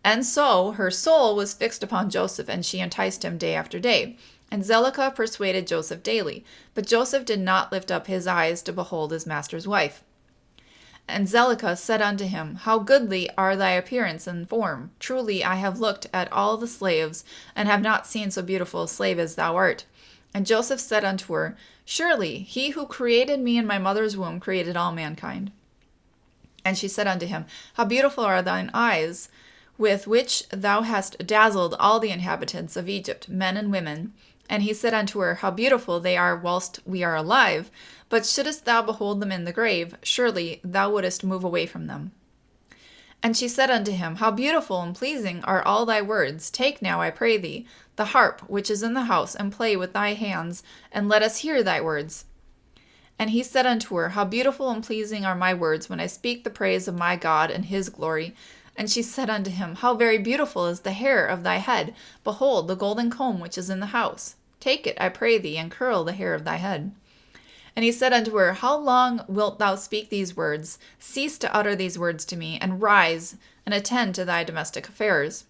And so her soul was fixed upon Joseph, and she enticed him day after day. And Zelicah persuaded Joseph daily, but Joseph did not lift up his eyes to behold his master's wife. And Zelicah said unto him, How goodly are thy appearance and form! Truly I have looked at all the slaves, and have not seen so beautiful a slave as thou art. And Joseph said unto her, Surely he who created me in my mother's womb created all mankind. And she said unto him, How beautiful are thine eyes, with which thou hast dazzled all the inhabitants of Egypt, men and women. And he said unto her, How beautiful they are whilst we are alive! But shouldest thou behold them in the grave, surely thou wouldest move away from them. And she said unto him, How beautiful and pleasing are all thy words! Take now, I pray thee, the harp which is in the house, and play with thy hands, and let us hear thy words. And he said unto her, How beautiful and pleasing are my words, when I speak the praise of my God and his glory. And she said unto him, How very beautiful is the hair of thy head! Behold, the golden comb which is in the house. Take it, I pray thee, and curl the hair of thy head. And he said unto her, How long wilt thou speak these words? Cease to utter these words to me, and rise, and attend to thy domestic affairs.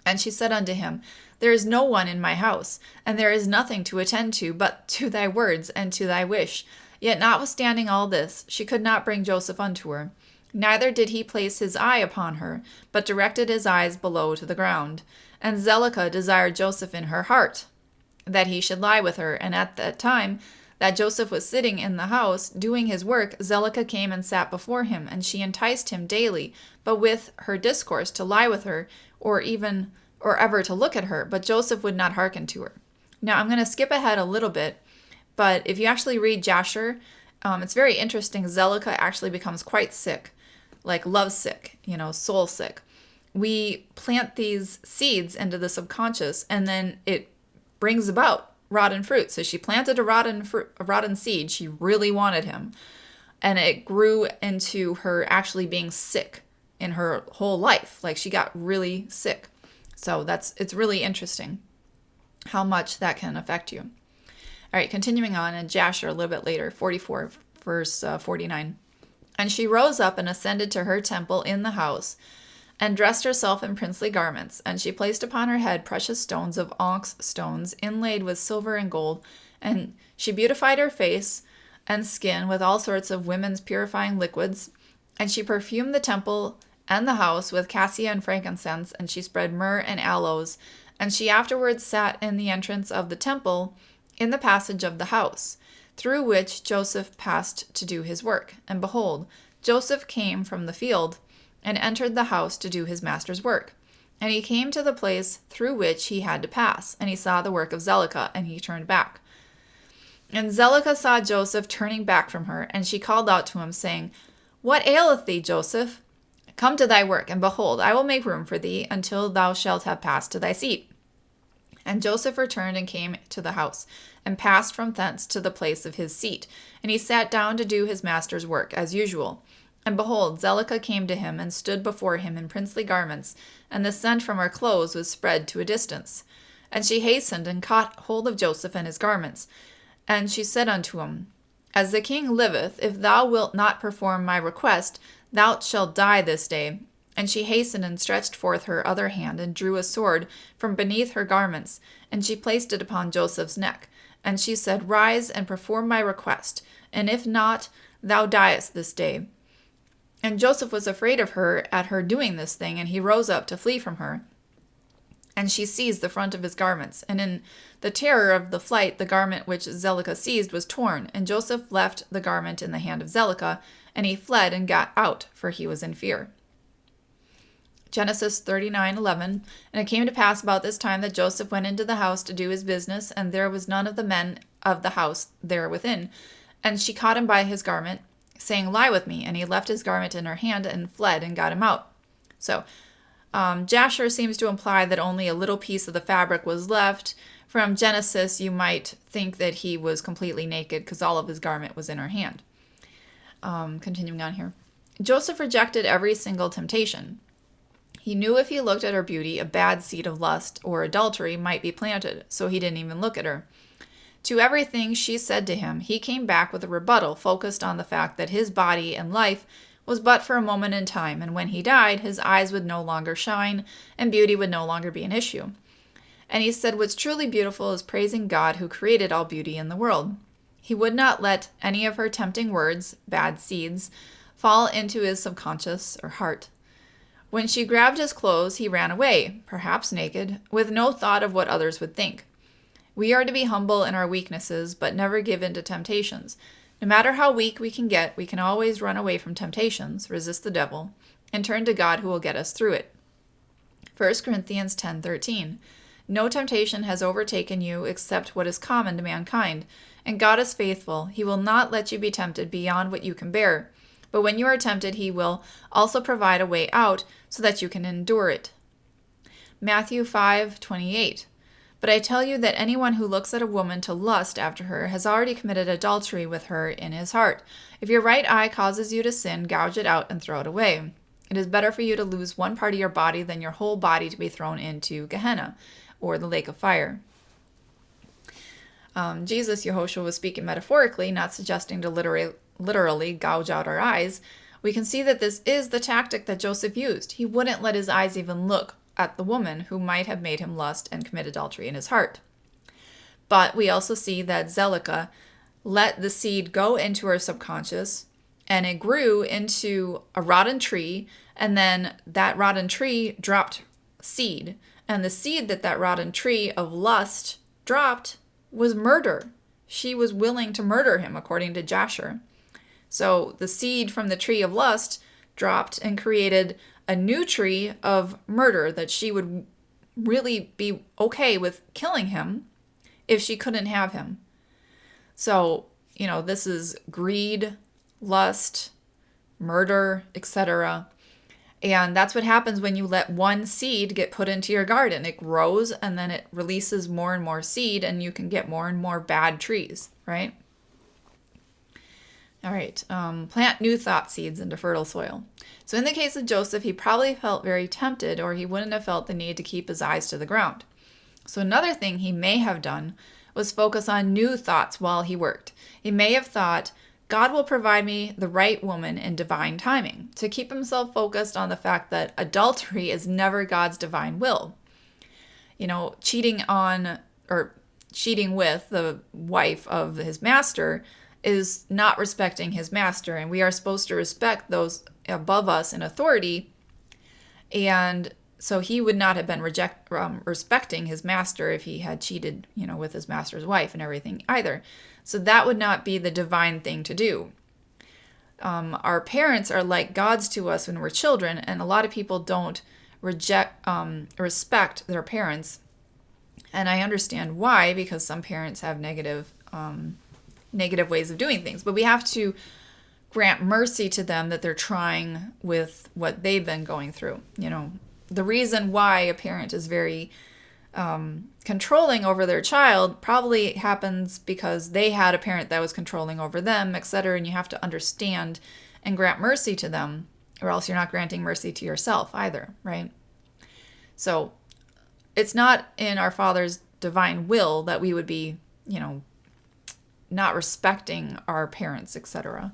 And she said unto him, There is no one in my house, and there is nothing to attend to but to thy words and to thy wish. Yet notwithstanding all this, she could not bring Joseph unto her. Neither did he place his eye upon her, but directed his eyes below to the ground. And Zelicah desired Joseph in her heart, that he should lie with her. And at that time that Joseph was sitting in the house, doing his work, Zelicah came and sat before him, and she enticed him daily, but with her discourse, to lie with her, or ever to look at her. But Joseph would not hearken to her. Now, I'm going to skip ahead a little bit, but if you actually read Jasher, it's very interesting. Zelicah actually becomes quite sick, like lovesick, soul sick. We plant these seeds into the subconscious, and then it brings about rotten fruit. So she planted a rotten seed. She really wanted him. And it grew into her actually being sick in her whole life. Like, she got really sick. So it's really interesting how much that can affect you. All right, continuing on in Jasher a little bit later, 44, verse 49. And she rose up and ascended to her temple in the house, and dressed herself in princely garments. And she placed upon her head precious stones of onyx stones, inlaid with silver and gold. And she beautified her face and skin with all sorts of women's purifying liquids. And she perfumed the temple and the house with cassia and frankincense. And she spread myrrh and aloes. And she afterwards sat in the entrance of the temple, in the passage of the house, through which Joseph passed to do his work. And behold, Joseph came from the field, and entered the house to do his master's work. And he came to the place through which he had to pass, and he saw the work of Zelicah, and he turned back. And Zelicah saw Joseph turning back from her, and she called out to him, saying, What aileth thee, Joseph? Come to thy work, and behold, I will make room for thee until thou shalt have passed to thy seat. And Joseph returned and came to the house, and passed from thence to the place of his seat. And he sat down to do his master's work, as usual. And behold, Zelicah came to him, and stood before him in princely garments, and the scent from her clothes was spread to a distance. And she hastened and caught hold of Joseph and his garments. And she said unto him, As the king liveth, if thou wilt not perform my request, thou shalt die this day. And she hastened and stretched forth her other hand, and drew a sword from beneath her garments, and she placed it upon Joseph's neck. And she said, Rise and perform my request, and if not, thou diest this day. And Joseph was afraid of her at her doing this thing, and he rose up to flee from her. And she seized the front of his garments, and in the terror of the flight, the garment which Zelicah seized was torn, and Joseph left the garment in the hand of Zelicah, and he fled and got out, for he was in fear. Genesis 39:11. And it came to pass about this time that Joseph went into the house to do his business, and there was none of the men of the house there within. And she caught him by his garment, saying, Lie with me. And he left his garment in her hand and fled and got him out. So Jasher seems to imply that only a little piece of the fabric was left. From Genesis, you might think that he was completely naked because all of his garment was in her hand. Continuing on here. Joseph rejected every single temptation. He knew if he looked at her beauty, a bad seed of lust or adultery might be planted, so he didn't even look at her. To everything she said to him, he came back with a rebuttal focused on the fact that his body and life was but for a moment in time, and when he died, his eyes would no longer shine, and beauty would no longer be an issue. And he said what's truly beautiful is praising God who created all beauty in the world. He would not let any of her tempting words, bad seeds, fall into his subconscious or heart. When she grabbed his clothes, he ran away, perhaps naked, with no thought of what others would think. We are to be humble in our weaknesses, but never give in to temptations. No matter how weak we can always run away from temptations, resist the devil, and turn to God who will get us through it. 1 Corinthians 10:13. No temptation has overtaken you except what is common to mankind, and God is faithful. He will not let you be tempted beyond what you can bear. But when you are tempted, he will also provide a way out so that you can endure it. Matthew 5:28. But I tell you that anyone who looks at a woman to lust after her has already committed adultery with her in his heart. If your right eye causes you to sin, gouge it out and throw it away. It is better for you to lose one part of your body than your whole body to be thrown into Gehenna, or the lake of fire. Jesus, Yehoshua, was speaking metaphorically, not suggesting to literally gouge out our eyes. We can see that this is the tactic that Joseph used. He wouldn't let his eyes even look at the woman who might have made him lust and commit adultery in his heart. But we also see that Zelicah let the seed go into her subconscious, and it grew into a rotten tree, and then that rotten tree dropped seed. And the seed that rotten tree of lust dropped was murder. She was willing to murder him, according to Jasher. So the seed from the tree of lust dropped and created a new tree of murder that she would really be okay with killing him if she couldn't have him. So, this is greed, lust, murder, etc. And that's what happens when you let one seed get put into your garden. It grows and then it releases more and more seed, and you can get more and more bad trees, right? All right, plant new thought seeds into fertile soil. So in the case of Joseph, he probably felt very tempted, or he wouldn't have felt the need to keep his eyes to the ground. So another thing he may have done was focus on new thoughts while he worked. He may have thought, God will provide me the right woman in divine timing, to keep himself focused on the fact that adultery is never God's divine will. Cheating with the wife of his master is not respecting his master, and we are supposed to respect those above us in authority. And so he would not have been respecting his master if he had cheated, with his master's wife and everything either. So that would not be the divine thing to do. Our parents are like gods to us when we're children, and a lot of people don't respect their parents. And I understand why, because some parents have negative ways of doing things. But we have to grant mercy to them that they're trying with what they've been going through. The reason why a parent is very controlling over their child probably happens because they had a parent that was controlling over them, etc. And you have to understand and grant mercy to them, or else you're not granting mercy to yourself either, right? So it's not in our Father's divine will that we would be, not respecting our parents, etc.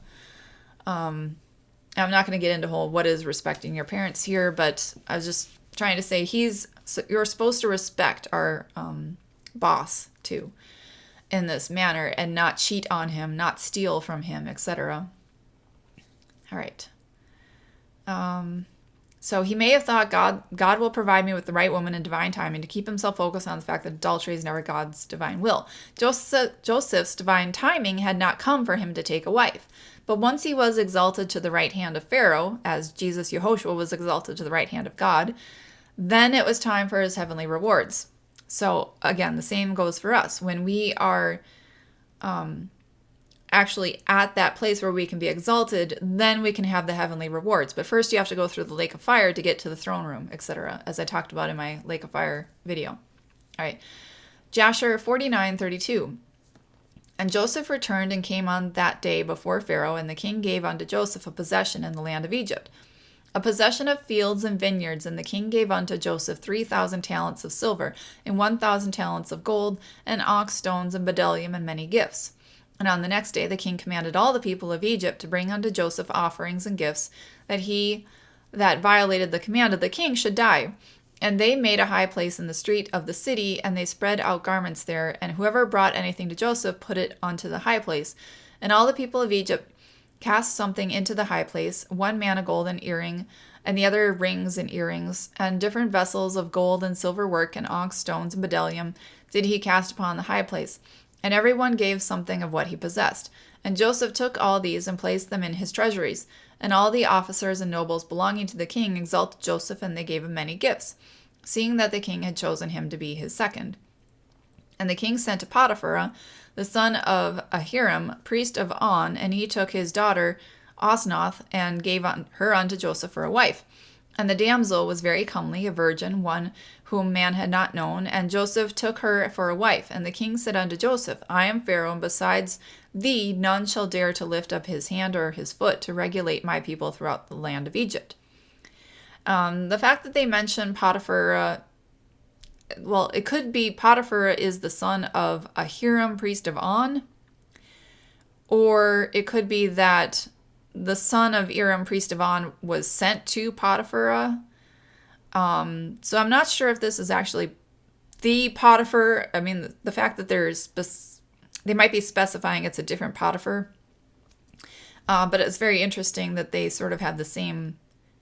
I'm not going to get into what is respecting your parents here, but I was just trying to say you're supposed to respect our boss too in this manner and not cheat on him, not steal from him, etc. All right. So he may have thought God will provide me with the right woman in divine timing to keep himself focused on the fact that adultery is never God's divine will. Joseph's divine timing had not come for him to take a wife. But once he was exalted to the right hand of Pharaoh, as Jesus Yehoshua was exalted to the right hand of God, then it was time for his heavenly rewards. So again, the same goes for us. When we are actually at that place where we can be exalted, then we can have the heavenly rewards. But first you have to go through the lake of fire to get to the throne room, etc., as I talked about in my lake of fire video. All right. Jasher 49:32. And Joseph returned and came on that day before Pharaoh, and the king gave unto Joseph a possession in the land of Egypt, a possession of fields and vineyards, and the king gave unto Joseph 3,000 talents of silver, and 1,000 talents of gold, and onyx stones, and bdellium, and many gifts. And on the next day the king commanded all the people of Egypt to bring unto Joseph offerings and gifts, that he that violated the command of the king should die. And they made a high place in the street of the city, and they spread out garments there, and whoever brought anything to Joseph put it onto the high place. And all the people of Egypt cast something into the high place, one man a golden earring, and the other rings and earrings, and different vessels of gold and silver work, and onyx stones and bdellium did he cast upon the high place. And every one gave something of what he possessed. And Joseph took all these and placed them in his treasuries. And all the officers and nobles belonging to the king exalted Joseph, and they gave him many gifts, seeing that the king had chosen him to be his second. And the king sent to Potiphar, the son of Ahiram, priest of On, and he took his daughter Osnoth, and gave her unto Joseph for a wife. And the damsel was very comely, a virgin, one whom man had not known. And Joseph took her for a wife. And the king said unto Joseph, I am Pharaoh, and besides thee none shall dare to lift up his hand or his foot to regulate my people throughout the land of Egypt. The fact that they mention Potiphar, it could be Potiphar is the son of Ahiram, priest of On, or it could be that the son of Ahiram, priest of On, was sent to Potiphar. So I'm not sure if this is actually the Potiphar. I mean, the fact that they might be specifying it's a different Potiphar. But it's very interesting that they sort of have the same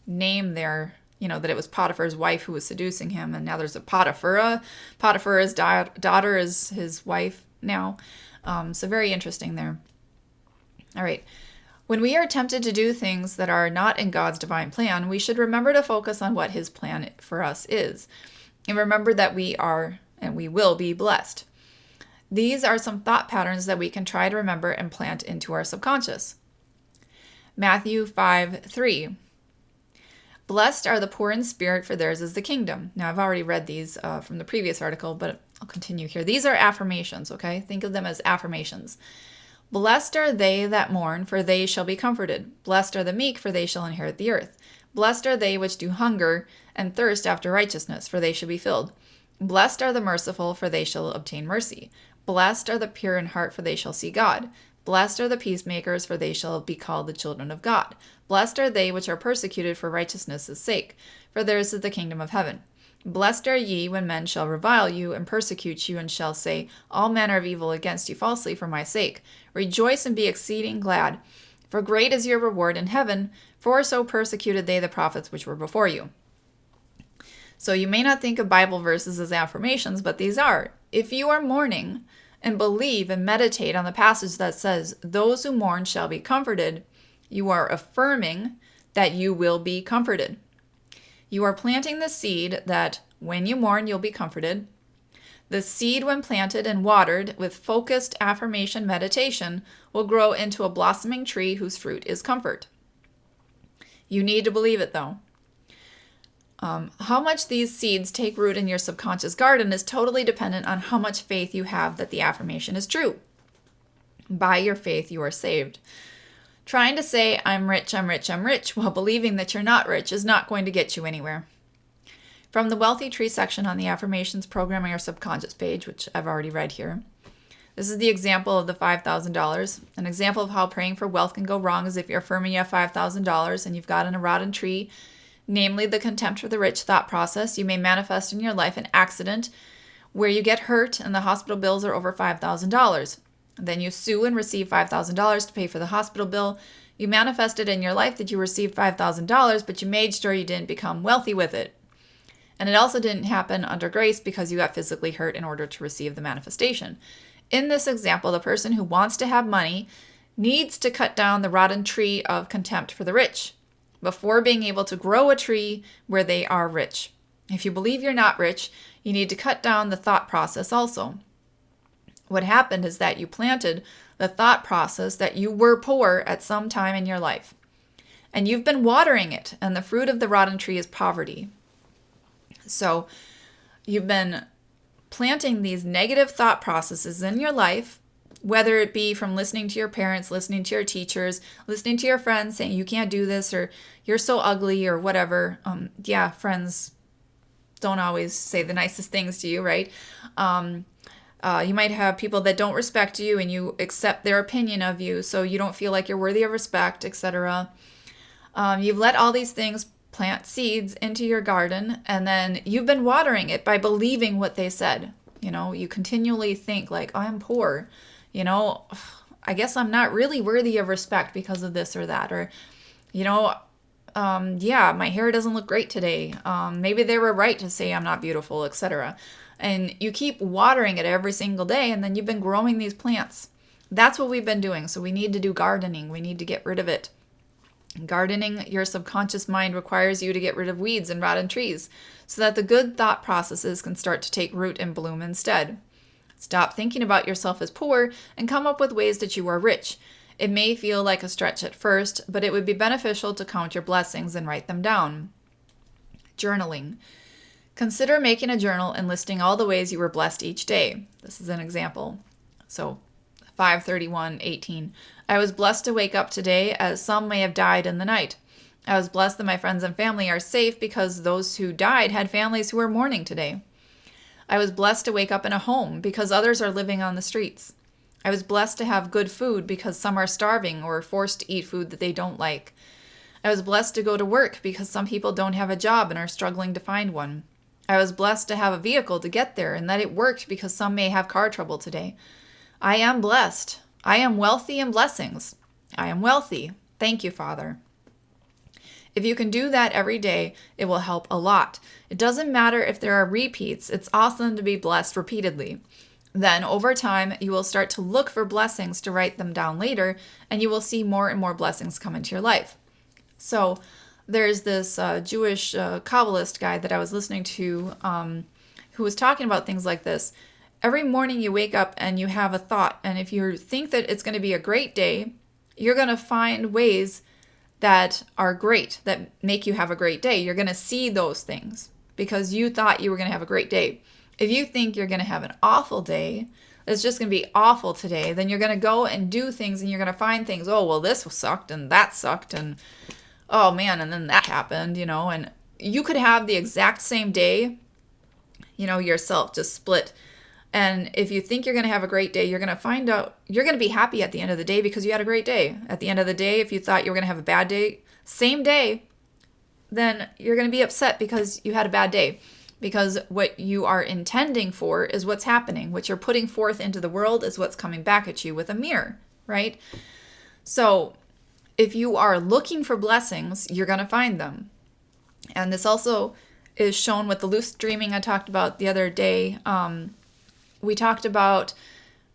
name there, that it was Potiphar's wife who was seducing him, and now there's a Potiphar. Potiphar's daughter is his wife now. So very interesting there. All right. When we are tempted to do things that are not in God's divine plan, we should remember to focus on what his plan for us is, and remember that we are and we will be blessed. These are some thought patterns that we can try to remember and plant into our subconscious. Matthew 5:3. Blessed are the poor in spirit, for theirs is the kingdom. Now, I've already read these from the previous article, but I'll continue here. These are affirmations, okay? Think of them as affirmations. Blessed are they that mourn, for they shall be comforted. Blessed are the meek, for they shall inherit the earth. Blessed are they which do hunger and thirst after righteousness, for they shall be filled. Blessed are the merciful, for they shall obtain mercy. Blessed are the pure in heart, for they shall see God. Blessed are the peacemakers, for they shall be called the children of God. Blessed are they which are persecuted for righteousness' sake, for theirs is the kingdom of heaven. Blessed are ye when men shall revile you and persecute you, and shall say all manner of evil against you falsely for my sake. Rejoice and be exceeding glad, for great is your reward in heaven, for so persecuted they the prophets which were before you. So you may not think of Bible verses as affirmations, but these are. If you are mourning and believe and meditate on the passage that says, those who mourn shall be comforted, You are affirming that you will be comforted. You are planting the seed that when you mourn, you'll be comforted. The seed, when planted and watered with focused affirmation meditation, will grow into a blossoming tree whose fruit is comfort. You need to believe it, though. How much these seeds take root in your subconscious garden is totally dependent on how much faith you have that the affirmation is true. By your faith, you are saved. Trying to say, I'm rich, I'm rich, I'm rich, while believing that you're not rich is not going to get you anywhere. From the Wealthy Tree section on the Affirmations Programming Our Subconscious page, which I've already read here, this is the example of the $5,000. An example of how praying for wealth can go wrong is if you're affirming you have $5,000 and you've got in a rotten tree, namely the contempt for the rich thought process. You may manifest in your life an accident where you get hurt and the hospital bills are over $5,000. Then you sue and receive $5,000 to pay for the hospital bill. You manifested in your life that you received $5,000, but you made sure you didn't become wealthy with it. And it also didn't happen under grace because you got physically hurt in order to receive the manifestation. In this example, the person who wants to have money needs to cut down the rotten tree of contempt for the rich before being able to grow a tree where they are rich. If you believe you're not rich, you need to cut down the thought process also. What happened is that you planted the thought process that you were poor at some time in your life. And you've been watering it, and the fruit of the rotten tree is poverty. So you've been planting these negative thought processes in your life, whether it be from listening to your parents, listening to your teachers, listening to your friends saying you can't do this or you're so ugly or whatever. Friends don't always say the nicest things to you, right? You might have people that don't respect you and you accept their opinion of you, so you don't feel like you're worthy of respect, etc. You've let all these things plant seeds into your garden, and then you've been watering it by believing what they said. You continually think like, oh, I'm poor. I guess I'm not really worthy of respect because of this or that. Or, my hair doesn't look great today. Maybe they were right to say I'm not beautiful, etc. And you keep watering it every single day, and then you've been growing these plants. That's what we've been doing. So we need to do gardening. We need to get rid of it. Gardening your subconscious mind requires you to get rid of weeds and rotten trees so that the good thought processes can start to take root and bloom instead. Stop thinking about yourself as poor and come up with ways that you are rich. It may feel like a stretch at first, but it would be beneficial to count your blessings and write them down. Journaling. Consider making a journal and listing all the ways you were blessed each day. This is an example. So 5/31/18. I was blessed to wake up today, as some may have died in the night. I was blessed that my friends and family are safe because those who died had families who were mourning today. I was blessed to wake up in a home because others are living on the streets. I was blessed to have good food because some are starving or forced to eat food that they don't like. I was blessed to go to work because some people don't have a job and are struggling to find one. I was blessed to have a vehicle to get there and that it worked because some may have car trouble today. I am blessed. I am wealthy in blessings. I am wealthy. Thank you, Father. If you can do that every day, it will help a lot. It doesn't matter if there are repeats. It's awesome to be blessed repeatedly. Then, over time, you will start to look for blessings to write them down later, and you will see more and more blessings come into your life. So, there's this Jewish Kabbalist guy that I was listening to who was talking about things like this. Every morning you wake up and you have a thought, and if you think that it's going to be a great day, you're going to find ways that are great, that make you have a great day. You're going to see those things because you thought you were going to have a great day. If you think you're going to have an awful day, it's just going to be awful today, then you're going to go and do things and you're going to find things. Oh, well, this sucked and that sucked and oh man, and then that happened, and you could have the exact same day, yourself just split. And if you think you're going to have a great day, you're going to find out you're going to be happy at the end of the day because you had a great day. At the end of the day, if you thought you were going to have a bad day, same day, then you're going to be upset because you had a bad day. Because what you are intending for is what's happening. What you're putting forth into the world is what's coming back at you with a mirror, right? So if you are looking for blessings, you're going to find them. And this also is shown with the lucid dreaming I talked about the other day. We talked about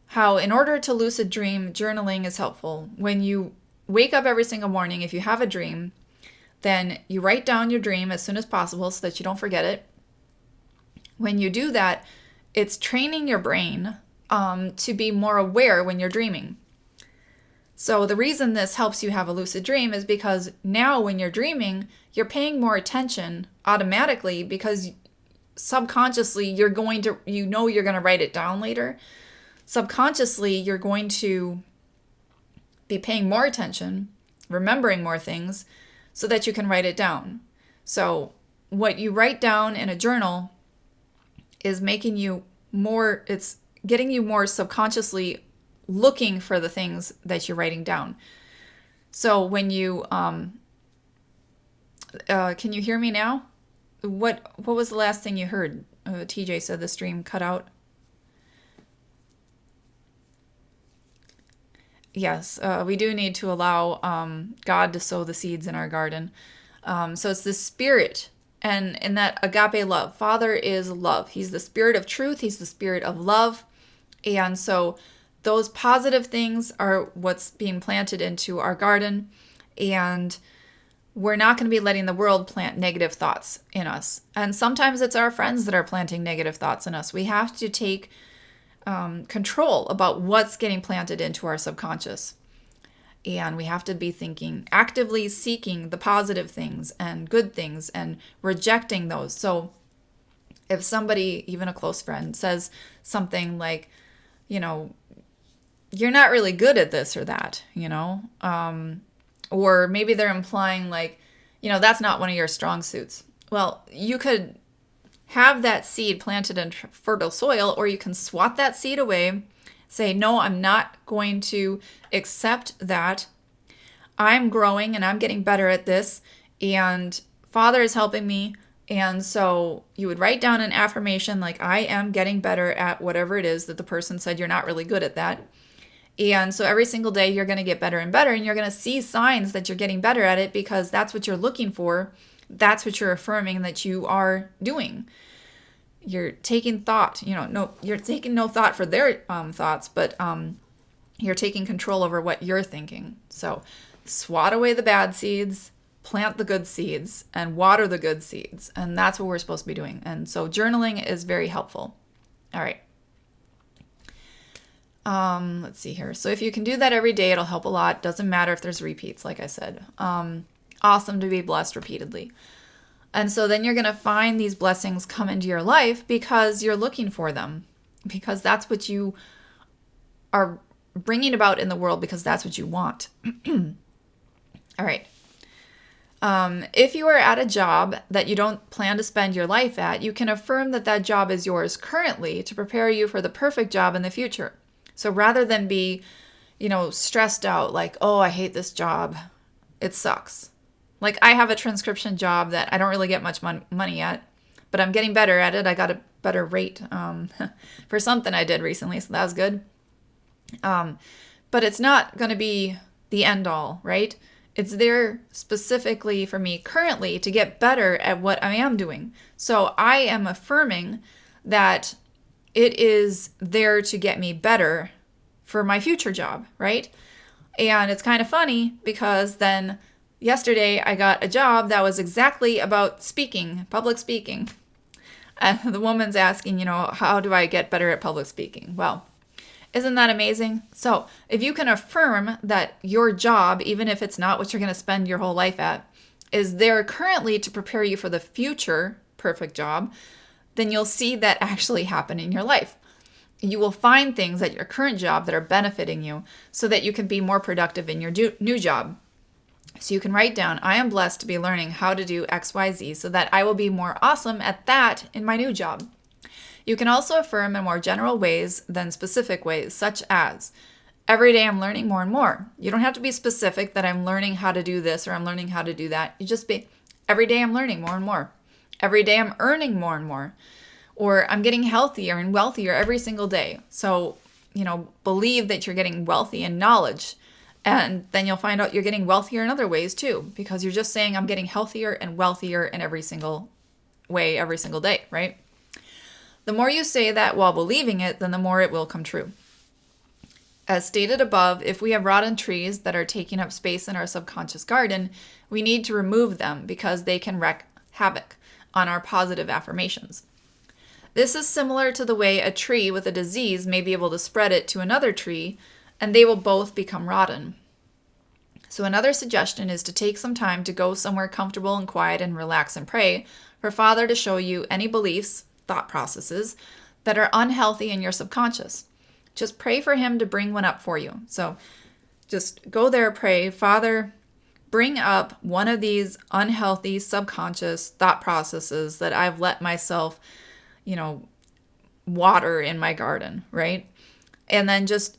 how in order to lucid dream, journaling is helpful. When you wake up every single morning, if you have a dream, then you write down your dream as soon as possible so that you don't forget it. When you do that, it's training your brain to be more aware when you're dreaming. So the reason this helps you have a lucid dream is because now when you're dreaming, you're paying more attention automatically because subconsciously you're going to write it down later. Subconsciously, you're going to be paying more attention, remembering more things so that you can write it down. So what you write down in a journal is making you more, it's getting you more subconsciously looking for the things that you're writing down. So when you, can you hear me now? What was the last thing you heard? TJ said the stream cut out. Yes, we do need to allow God to sow the seeds in our garden. So it's the spirit and in that agape love. Father is love. He's the spirit of truth. He's the spirit of love. And so those positive things are what's being planted into our garden. And we're not going to be letting the world plant negative thoughts in us. And sometimes it's our friends that are planting negative thoughts in us. We have to take control about what's getting planted into our subconscious. And we have to be thinking, actively seeking the positive things and good things and rejecting those. So if somebody, even a close friend, says something like, you're not really good at this or that, or maybe they're implying like, that's not one of your strong suits. Well, you could have that seed planted in fertile soil, or you can swat that seed away, say, no, I'm not going to accept that. I'm growing and I'm getting better at this, and Father is helping me. And so you would write down an affirmation like, I am getting better at whatever it is that the person said you're not really good at that. And so every single day you're going to get better and better, and you're going to see signs that you're getting better at it because that's what you're looking for. That's what you're affirming that you are doing. You're taking thought, you're taking no thought for their thoughts, but you're taking control over what you're thinking. So swat away the bad seeds, plant the good seeds, and water the good seeds. And that's what we're supposed to be doing. And so journaling is very helpful. All right. Let's see here. So if you can do that every day, it'll help a lot. Doesn't matter if there's repeats, like I said. Awesome to be blessed repeatedly. And so then you're going to find these blessings come into your life because you're looking for them, because that's what you are bringing about in the world, because that's what you want. All right. If you are at a job that you don't plan to spend your life at, you can affirm that that job is yours currently to prepare you for the perfect job in the future. So rather than be, stressed out like, oh, I hate this job, it sucks. Like I have a transcription job that I don't really get much money at, but I'm getting better at it. I got a better rate for something I did recently, so that was good. But it's not going to be the end all, right? It's there specifically for me currently to get better at what I am doing. So I am affirming that it is there to get me better for my future job, right? And it's kind of funny because then yesterday I got a job that was exactly about speaking, public speaking. And the woman's asking, how do I get better at public speaking? Well, isn't that amazing? So if you can affirm that your job, even if it's not what you're going to spend your whole life at, is there currently to prepare you for the future perfect job, then you'll see that actually happen in your life. You will find things at your current job that are benefiting you so that you can be more productive in your new job. So you can write down, I am blessed to be learning how to do XYZ so that I will be more awesome at that in my new job. You can also affirm in more general ways than specific ways, such as, every day I'm learning more and more. You don't have to be specific that I'm learning how to do this or I'm learning how to do that. You just be, every day I'm learning more and more. Every day I'm earning more and more. Or I'm getting healthier and wealthier every single day. So, believe that you're getting wealthy in knowledge. And then you'll find out you're getting wealthier in other ways too, because you're just saying I'm getting healthier and wealthier in every single way, every single day, right? The more you say that while believing it, then the more it will come true. As stated above, if we have rotten trees that are taking up space in our subconscious garden, we need to remove them because they can wreak havoc on our positive affirmations. This is similar to the way a tree with a disease may be able to spread it to another tree, and they will both become rotten. So another suggestion is to take some time to go somewhere comfortable and quiet and relax and pray for Father to show you any beliefs, thought processes that are unhealthy in your subconscious. Just pray for him to bring one up for you. So just go there, pray, Father, bring up one of these unhealthy subconscious thought processes that I've let myself, water in my garden, right? And then just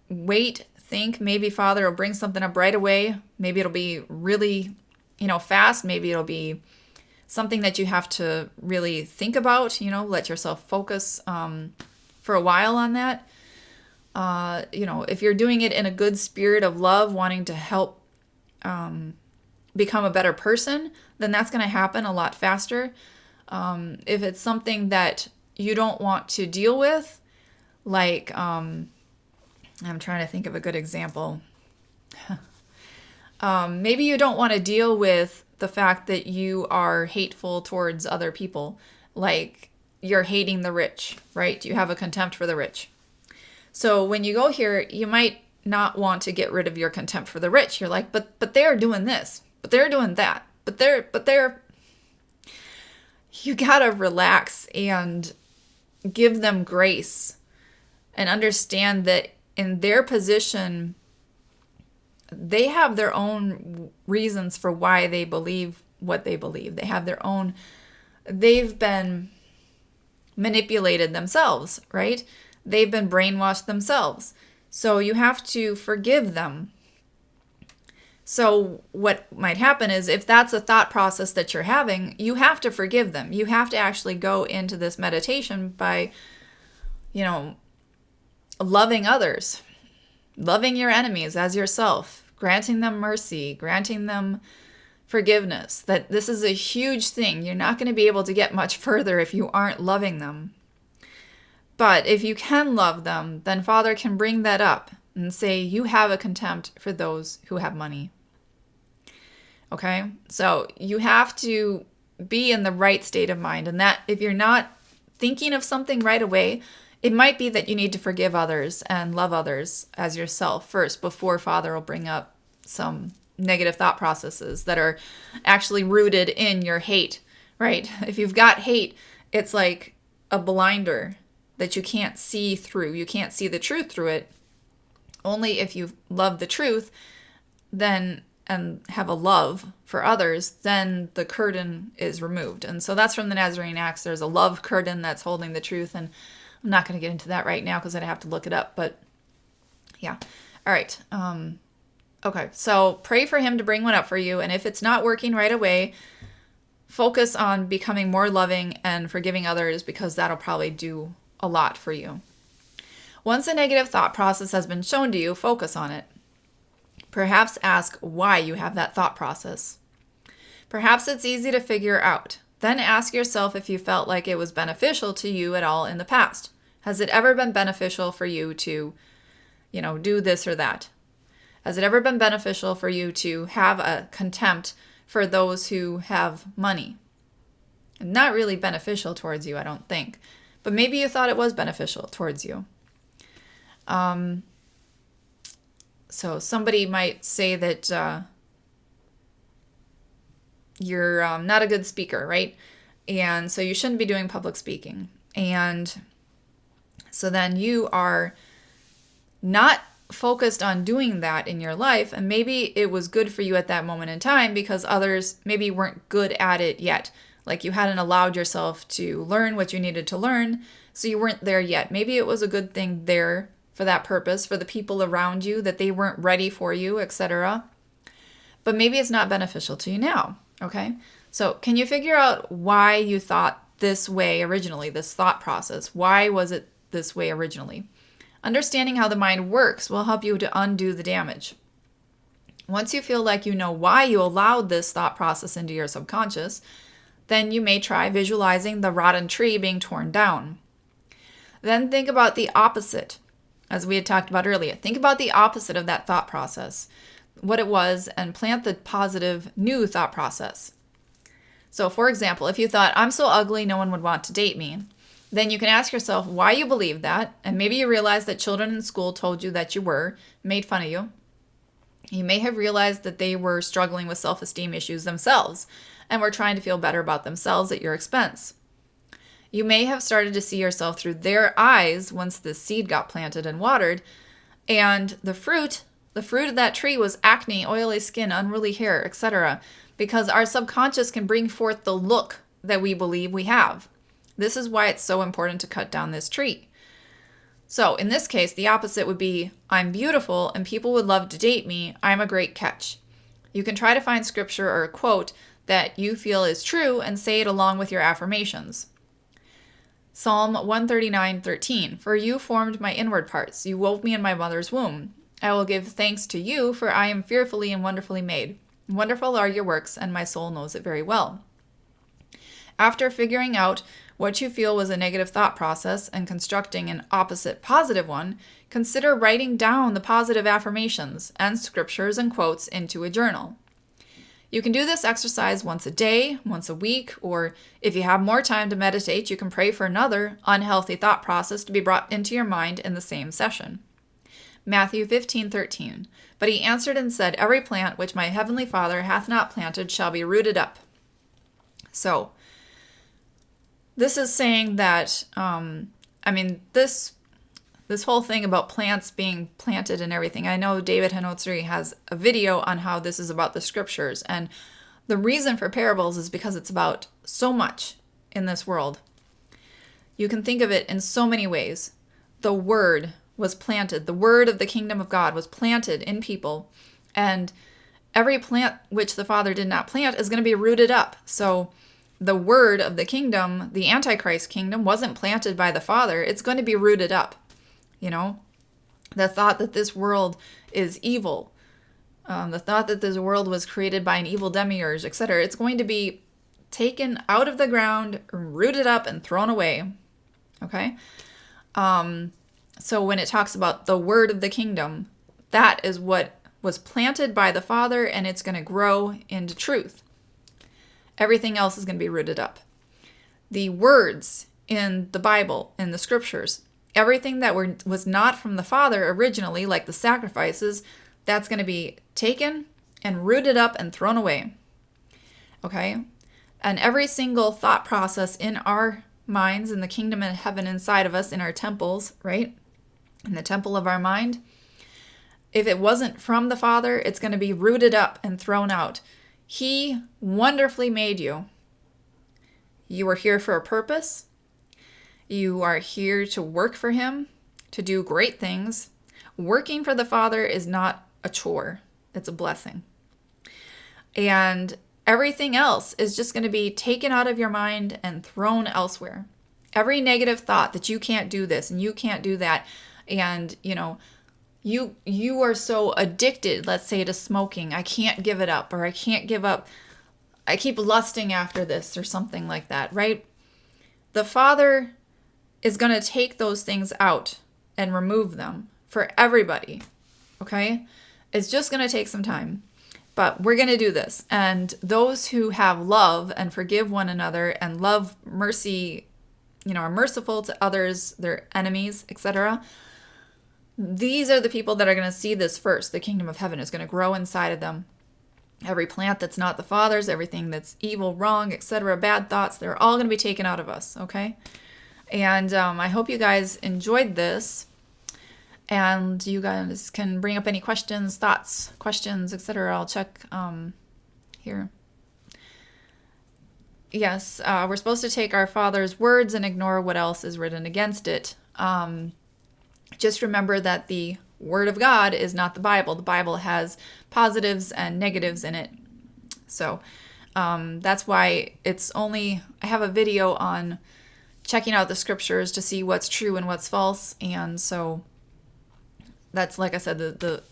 wait, think, maybe Father will bring something up right away. Maybe it'll be really, fast. Maybe it'll be something that you have to really think about, let yourself focus for a while on that. If you're doing it in a good spirit of love, wanting to help become a better person, then that's going to happen a lot faster. If it's something that you don't want to deal with, like, I'm trying to think of a good example. Maybe you don't want to deal with the fact that you are hateful towards other people, like you're hating the rich, right? You have a contempt for the rich. So when you go here, you might not want to get rid of your contempt for the rich. You're like, but they're doing this, but they're doing that, but they're, you gotta relax and give them grace and understand that in their position, they have their own reasons for why they believe what they believe. They have their own, they've been manipulated themselves, right? They've been brainwashed themselves. So you have to forgive them. So what might happen is if that's a thought process that you're having, you have to forgive them. You have to actually go into this meditation by, loving others, loving your enemies as yourself, granting them mercy, granting them forgiveness. That this is a huge thing. You're not going to be able to get much further if you aren't loving them. But if you can love them, then Father can bring that up and say, you have a contempt for those who have money. Okay? So you have to be in the right state of mind. And that if you're not thinking of something right away, it might be that you need to forgive others and love others as yourself first before Father will bring up some negative thought processes that are actually rooted in your hate, right? If you've got hate, it's like a blinder that you can't see through. You can't see the truth through it. Only if you love the truth, then and have a love for others, then the curtain is removed. And so that's from the Nazarene Acts. There's a love curtain that's holding the truth. And I'm not going to get into that right now because I'd have to look it up. But yeah. All right. Okay. So pray for him to bring one up for you. And if it's not working right away, focus on becoming more loving and forgiving others because that'll probably do a lot for you. Once a negative thought process has been shown to you, focus on it. Perhaps ask why you have that thought process. Perhaps it's easy to figure out. Then ask yourself if you felt like it was beneficial to you at all in the past. Has it ever been beneficial for you to, do this or that? Has it ever been beneficial for you to have a contempt for those who have money? Not really beneficial towards you, I don't think. But maybe you thought it was beneficial towards you. So somebody might say that you're not a good speaker, right? And so you shouldn't be doing public speaking. And so then you are not focused on doing that in your life. And maybe it was good for you at that moment in time because others maybe weren't good at it yet. Like you hadn't allowed yourself to learn what you needed to learn, so you weren't there yet. Maybe it was a good thing there for that purpose, for the people around you, that they weren't ready for you, etc. But maybe it's not beneficial to you now, okay? So can you figure out why you thought this way originally, this thought process? Why was it this way originally? Understanding how the mind works will help you to undo the damage. Once you feel like you know why you allowed this thought process into your subconscious, then you may try visualizing the rotten tree being torn down. Then think about the opposite as we had talked about earlier. Think about the opposite of that thought process, what it was, and plant the positive new thought process. So, for example, if you thought, I'm so ugly, no one would want to date me, then you can ask yourself why you believe that, and maybe you realize that children in school told you that you were, made fun of you. You may have realized that they were struggling with self-esteem issues themselves and were trying to feel better about themselves at your expense. You may have started to see yourself through their eyes once the seed got planted and watered, and the fruit of that tree was acne, oily skin, unruly hair, etc., because our subconscious can bring forth the look that we believe we have. This is why it's so important to cut down this tree. So in this case, the opposite would be, I'm beautiful and people would love to date me. I'm a great catch. You can try to find scripture or a quote that you feel is true and say it along with your affirmations. Psalm 139:13, for you formed my inward parts. You wove me in my mother's womb. I will give thanks to you, for I am fearfully and wonderfully made. Wonderful are your works, and my soul knows it very well. After figuring out what you feel was a negative thought process and constructing an opposite positive one, consider writing down the positive affirmations and scriptures and quotes into a journal. You can do this exercise once a day, once a week, or if you have more time to meditate, you can pray for another unhealthy thought process to be brought into your mind in the same session. Matthew 15:13, but he answered and said, every plant which my heavenly Father hath not planted shall be rooted up. So, this is saying that, this whole thing about plants being planted and everything, I know David Hanotsuri has a video on how this is about the scriptures, and the reason for parables is because it's about so much in this world. You can think of it in so many ways. The word was planted, the word of the kingdom of God was planted in people, and every plant which the Father did not plant is going to be rooted up. So the word of the kingdom, the Antichrist kingdom, wasn't planted by the Father. It's going to be rooted up. The thought that this world is evil, the thought that this world was created by an evil demiurge, etc., it's going to be taken out of the ground, rooted up, and thrown away. Okay? So when it talks about the word of the kingdom, that is what was planted by the Father, and it's going to grow into truth. Everything else is going to be rooted up. The words in the Bible, in the scriptures, everything that was not from the Father originally, like the sacrifices, that's going to be taken and rooted up and thrown away. Okay? And every single thought process in our minds, in the kingdom of heaven inside of us, in our temples, right? In the temple of our mind, if it wasn't from the Father, it's going to be rooted up and thrown out. He wonderfully made you. You are here for a purpose. You are here to work for him, to do great things. Working for the Father is not a chore. It's a blessing. And everything else is just going to be taken out of your mind and thrown elsewhere. Every negative thought that you can't do this and you can't do that, and you are so addicted, let's say, to smoking, I can't give it up, or I can't give up, I keep lusting after this, or something like that, right? The Father is going to take those things out and remove them for everybody, okay? It's just going to take some time, but we're going to do this. And those who have love and forgive one another and love mercy, are merciful to others, their enemies, etc., these are the people that are going to see this first. The kingdom of heaven is going to grow inside of them. Every plant that's not the Father's, everything that's evil, wrong, etc., bad thoughts, they're all going to be taken out of us, okay? And I hope you guys enjoyed this. And you guys can bring up any questions, thoughts, questions, etc. I'll check here. Yes, we're supposed to take our Father's words and ignore what else is written against it. Just remember that the Word of God is not the Bible. The Bible has positives and negatives in it. So that's why I have a video on checking out the scriptures to see what's true and what's false. And so that's, like I said, the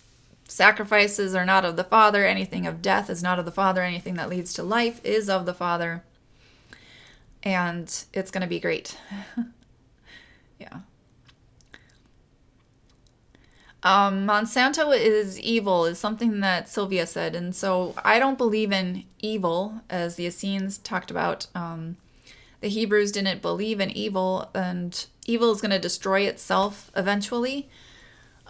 sacrifices are not of the Father. Anything of death is not of the Father. Anything that leads to life is of the Father. And it's going to be great. Yeah. Monsanto is evil, is something that Sylvia said. And so I don't believe in evil, as the Essenes talked about. The Hebrews didn't believe in evil, and evil is going to destroy itself eventually.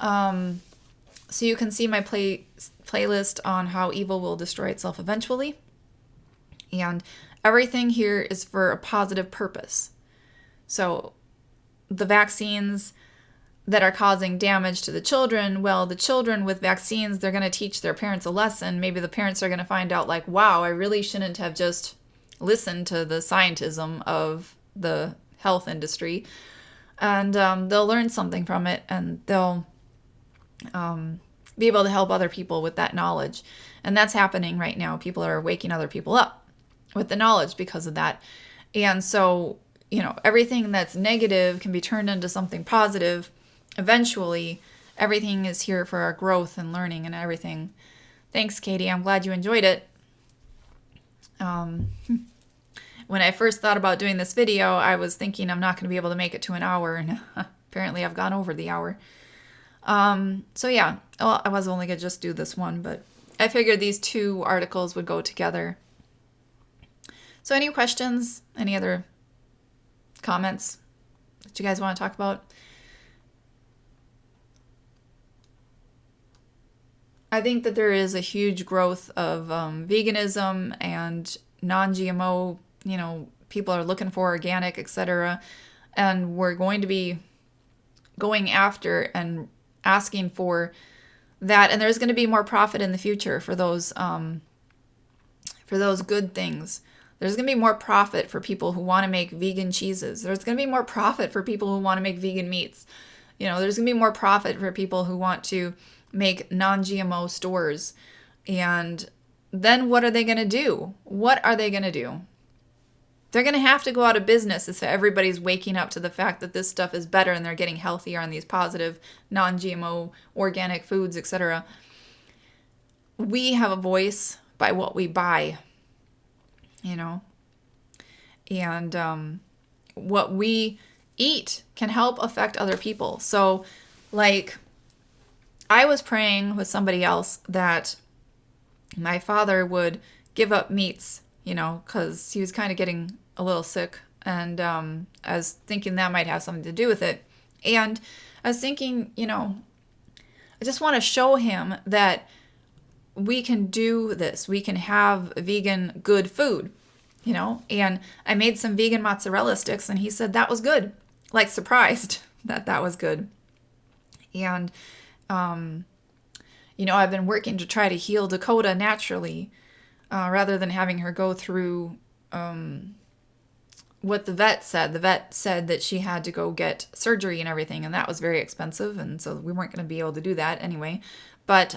So you can see my playlist on how evil will destroy itself eventually. And everything here is for a positive purpose. So the vaccines that are causing damage to the children, well, the children with vaccines, they're going to teach their parents a lesson. Maybe the parents are going to find out, like, wow, I really shouldn't have just listened to the scientism of the health industry. And they'll learn something from it, and they'll be able to help other people with that knowledge. And that's happening right now. People are waking other people up with the knowledge because of that. And so, everything that's negative can be turned into something positive. Eventually, everything is here for our growth and learning and everything. Thanks, Katie. I'm glad you enjoyed it. When I first thought about doing this video, I was thinking I'm not going to be able to make it to an hour, and apparently I've gone over the hour. So yeah, well, I was only going to just do this one, but I figured these two articles would go together. So any questions? Any other comments that you guys want to talk about? I think that there is a huge growth of veganism and non-GMO, people are looking for organic, etc. And we're going to be going after and asking for that. And there's going to be more profit in the future for those good things. There's going to be more profit for people who want to make vegan cheeses. There's going to be more profit for people who want to make vegan meats. There's going to be more profit for people who want to make non-GMO stores. And then what are they going to do? What are they going to do? They're going to have to go out of business if everybody's waking up to the fact that this stuff is better and they're getting healthier on these positive non-GMO organic foods, etc. We have a voice by what we buy, and what we eat can help affect other people. So, like, I was praying with somebody else that my father would give up meats, because he was kind of getting a little sick. And I was thinking that might have something to do with it. And I was thinking, I just want to show him that we can do this. We can have vegan good food, And I made some vegan mozzarella sticks, and he said that was good. Like, surprised that was good. And I've been working to try to heal Dakota naturally, rather than having her go through what the vet said. The vet said that she had to go get surgery and everything, and that was very expensive, and so we weren't going to be able to do that anyway. But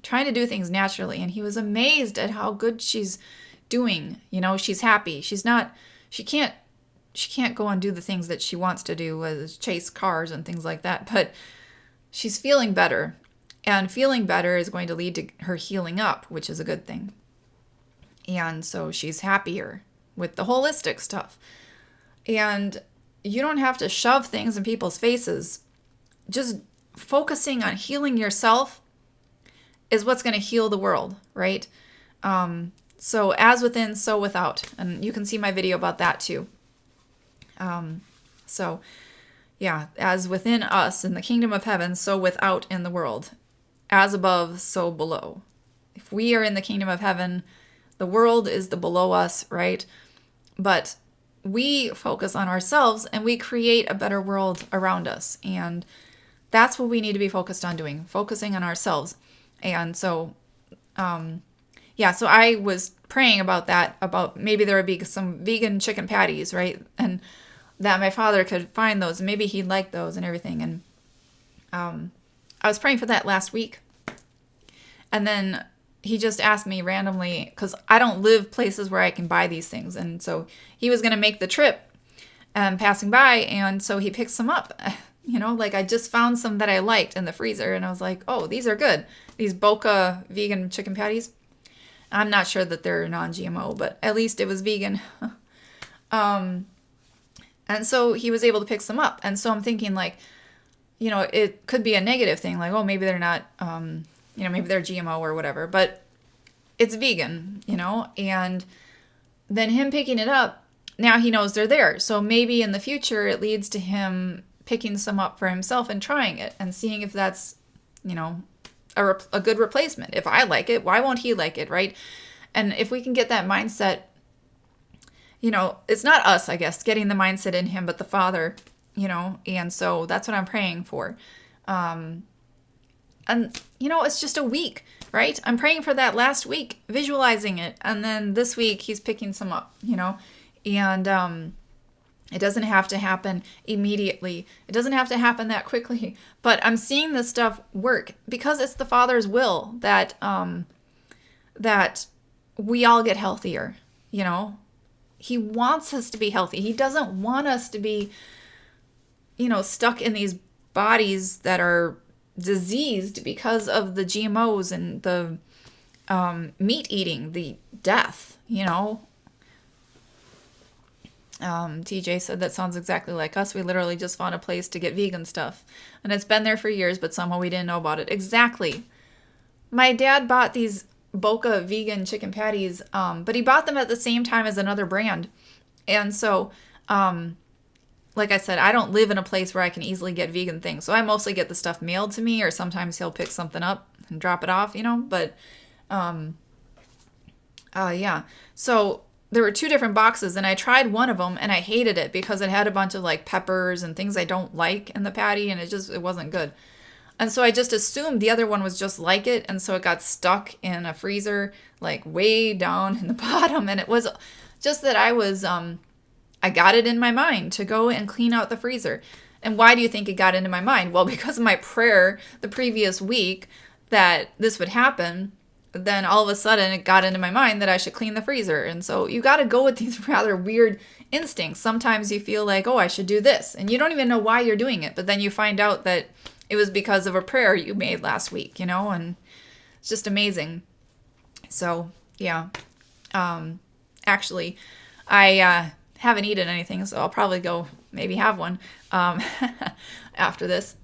trying to do things naturally, and he was amazed at how good she's doing. She's happy. She can't go and do the things that she wants to do, as chase cars and things like that, but she's feeling better. And feeling better is going to lead to her healing up, which is a good thing. And so she's happier with the holistic stuff. And you don't have to shove things in people's faces. Just focusing on healing yourself is what's going to heal the world, right? So as within, so without. And you can see my video about that too. So yeah, as within us in the kingdom of heaven, so without in the world. As above, so below. If we are in the kingdom of heaven, the world is the below us, right? But we focus on ourselves and we create a better world around us. And that's what we need to be focused on doing, focusing on ourselves. And so, so I was praying about that, about maybe there would be some vegan chicken patties, right? And that my father could find those, and maybe he'd like those and everything. And I was praying for that last week. And then he just asked me randomly, because I don't live places where I can buy these things. And so he was going to make the trip passing by. And so he picked some up. I just found some that I liked in the freezer. And I was like, oh, these are good. These Boca vegan chicken patties. I'm not sure that they're non-GMO, but at least it was vegan. And so he was able to pick some up. And so I'm thinking, like, it could be a negative thing, like, oh, maybe they're not, maybe they're GMO or whatever, but it's vegan, and then him picking it up, now he knows they're there. So maybe in the future it leads to him picking some up for himself and trying it and seeing if that's, a good replacement. If I like it, why won't he like it, right? And if we can get that mindset, it's not us, I guess, getting the mindset in him, but the Father, and so that's what I'm praying for. And, it's just a week, right? I'm praying for that last week, visualizing it. And then this week he's picking some up, and it doesn't have to happen immediately. It doesn't have to happen that quickly. But I'm seeing this stuff work because it's the Father's will that that we all get healthier. He wants us to be healthy. He doesn't want us to be, stuck in these bodies that are diseased because of the GMOs and the meat eating, the death, TJ said that sounds exactly like us. We literally just found a place to get vegan stuff. And it's been there for years, but somehow we didn't know about it. Exactly. My dad bought these Boca vegan chicken patties, but he bought them at the same time as another brand. And so, like I said, I don't live in a place where I can easily get vegan things. So I mostly get the stuff mailed to me, or sometimes he'll pick something up and drop it off, but, yeah. So there were 2 different boxes, and I tried one of them and I hated it because it had a bunch of like peppers and things I don't like in the patty, and it wasn't good. And so I just assumed the other one was just like it, and so it got stuck in a freezer like way down in the bottom. And it was just that I got it in my mind to go and clean out the freezer. And why do you think it got into my mind? Well, because of my prayer the previous week that this would happen. Then all of a sudden it got into my mind that I should clean the freezer. And so you got to go with these rather weird instincts. Sometimes you feel like, oh, I should do this. And you don't even know why you're doing it. But then you find out that it was because of a prayer you made last week, and it's just amazing. So, yeah. Actually, I haven't eaten anything, so I'll probably go maybe have one after this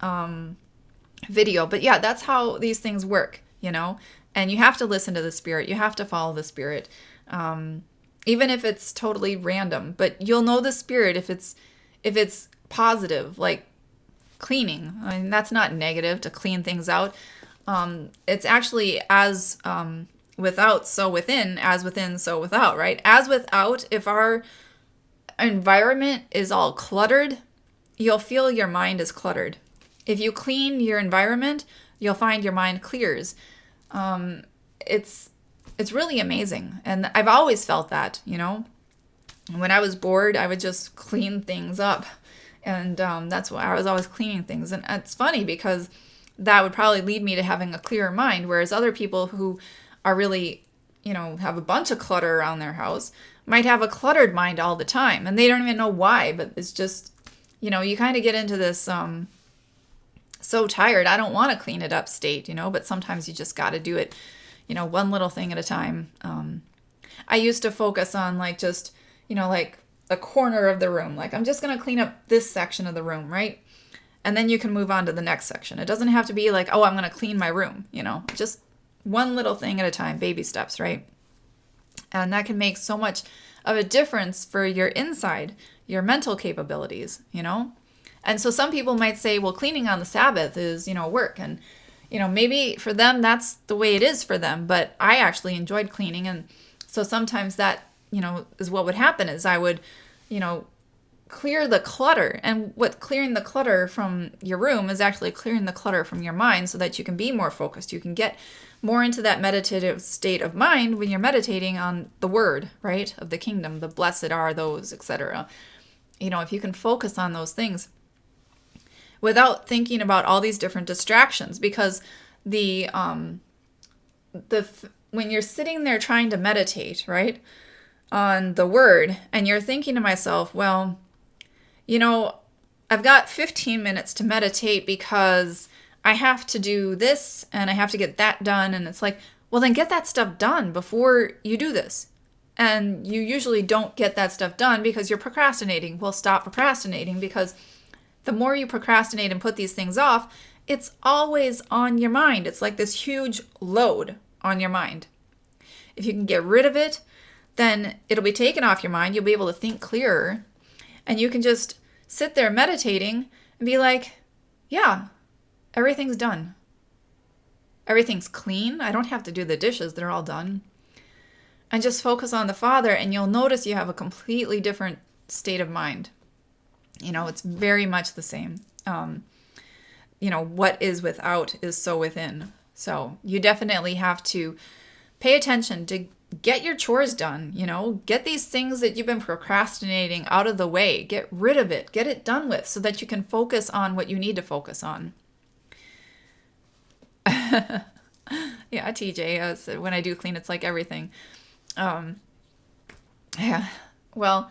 video. But yeah, that's how these things work, And you have to listen to the Spirit. You have to follow the Spirit, even if it's totally random. But you'll know the Spirit if it's positive, like cleaning. I mean, that's not negative to clean things out. It's actually as without, so within, as within, so without, right? As without, if our environment is all cluttered, you'll feel your mind is cluttered. If you clean your environment, you'll find your mind clears. It's really amazing. And I've always felt that, when I was bored, I would just clean things up. And that's why I was always cleaning things. And it's funny because that would probably lead me to having a clearer mind. Whereas other people who are really, have a bunch of clutter around their house might have a cluttered mind all the time. And they don't even know why, but it's just, you kind of get into this, so tired, I don't want to clean it up state, but sometimes you just got to do it, one little thing at a time. I used to focus on like just, like a corner of the room. Like I'm just going to clean up this section of the room, right? And then you can move on to the next section. It doesn't have to be like, oh, I'm going to clean my room, just one little thing at a time, baby steps, right? And that can make so much of a difference for your inside, your mental capabilities, And so some people might say, well, cleaning on the Sabbath is, work. And, maybe for them, that's the way it is for them. But I actually enjoyed cleaning. And so sometimes that, is what would happen is I would, clear the clutter. And what clearing the clutter from your room is actually clearing the clutter from your mind so that you can be more focused. You can get more into that meditative state of mind when you're meditating on the word, right, of the kingdom, the blessed are those, etc. If you can focus on those things without thinking about all these different distractions, because when you're sitting there trying to meditate, right, on the word, and you're thinking to myself, well, I've got 15 minutes to meditate because I have to do this and I have to get that done. And it's like, well, then get that stuff done before you do this. And you usually don't get that stuff done because you're procrastinating. Well, stop procrastinating because The more you procrastinate and put these things off, it's always on your mind. It's like this huge load on your mind. If you can get rid of it, then it'll be taken off your mind. You'll be able to think clearer, and you can just sit there meditating and be like, yeah, everything's done. Everything's clean. I don't have to do the dishes. They're all done. And just focus on the Father, and you'll notice you have a completely different state of mind. It's very much the same. What is without is so within. So you definitely have to pay attention to get your chores done. Get these things that you've been procrastinating out of the way. Get rid of it. Get it done with so that you can focus on what you need to focus on. Yeah, TJ, when I do clean, it's like everything. Yeah, well,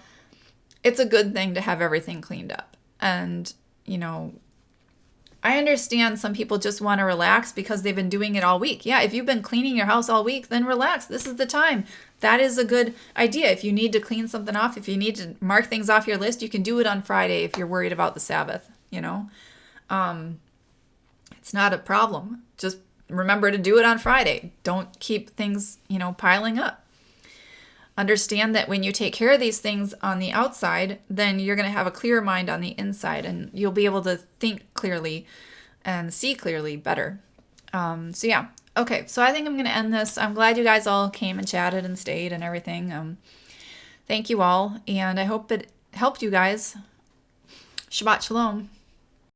it's a good thing to have everything cleaned up. And, I understand some people just want to relax because they've been doing it all week. Yeah, if you've been cleaning your house all week, then relax. This is the time. That is a good idea. If you need to clean something off, if you need to mark things off your list, you can do it on Friday if you're worried about the Sabbath, It's not a problem. Just remember to do it on Friday. Don't keep things, piling up. Understand that when you take care of these things on the outside, then you're going to have a clearer mind on the inside, and you'll be able to think clearly and see clearly better. Yeah. Okay, so I think I'm going to end this. I'm glad you guys all came and chatted and stayed and everything. Thank you all, and I hope it helped you guys. Shabbat Shalom.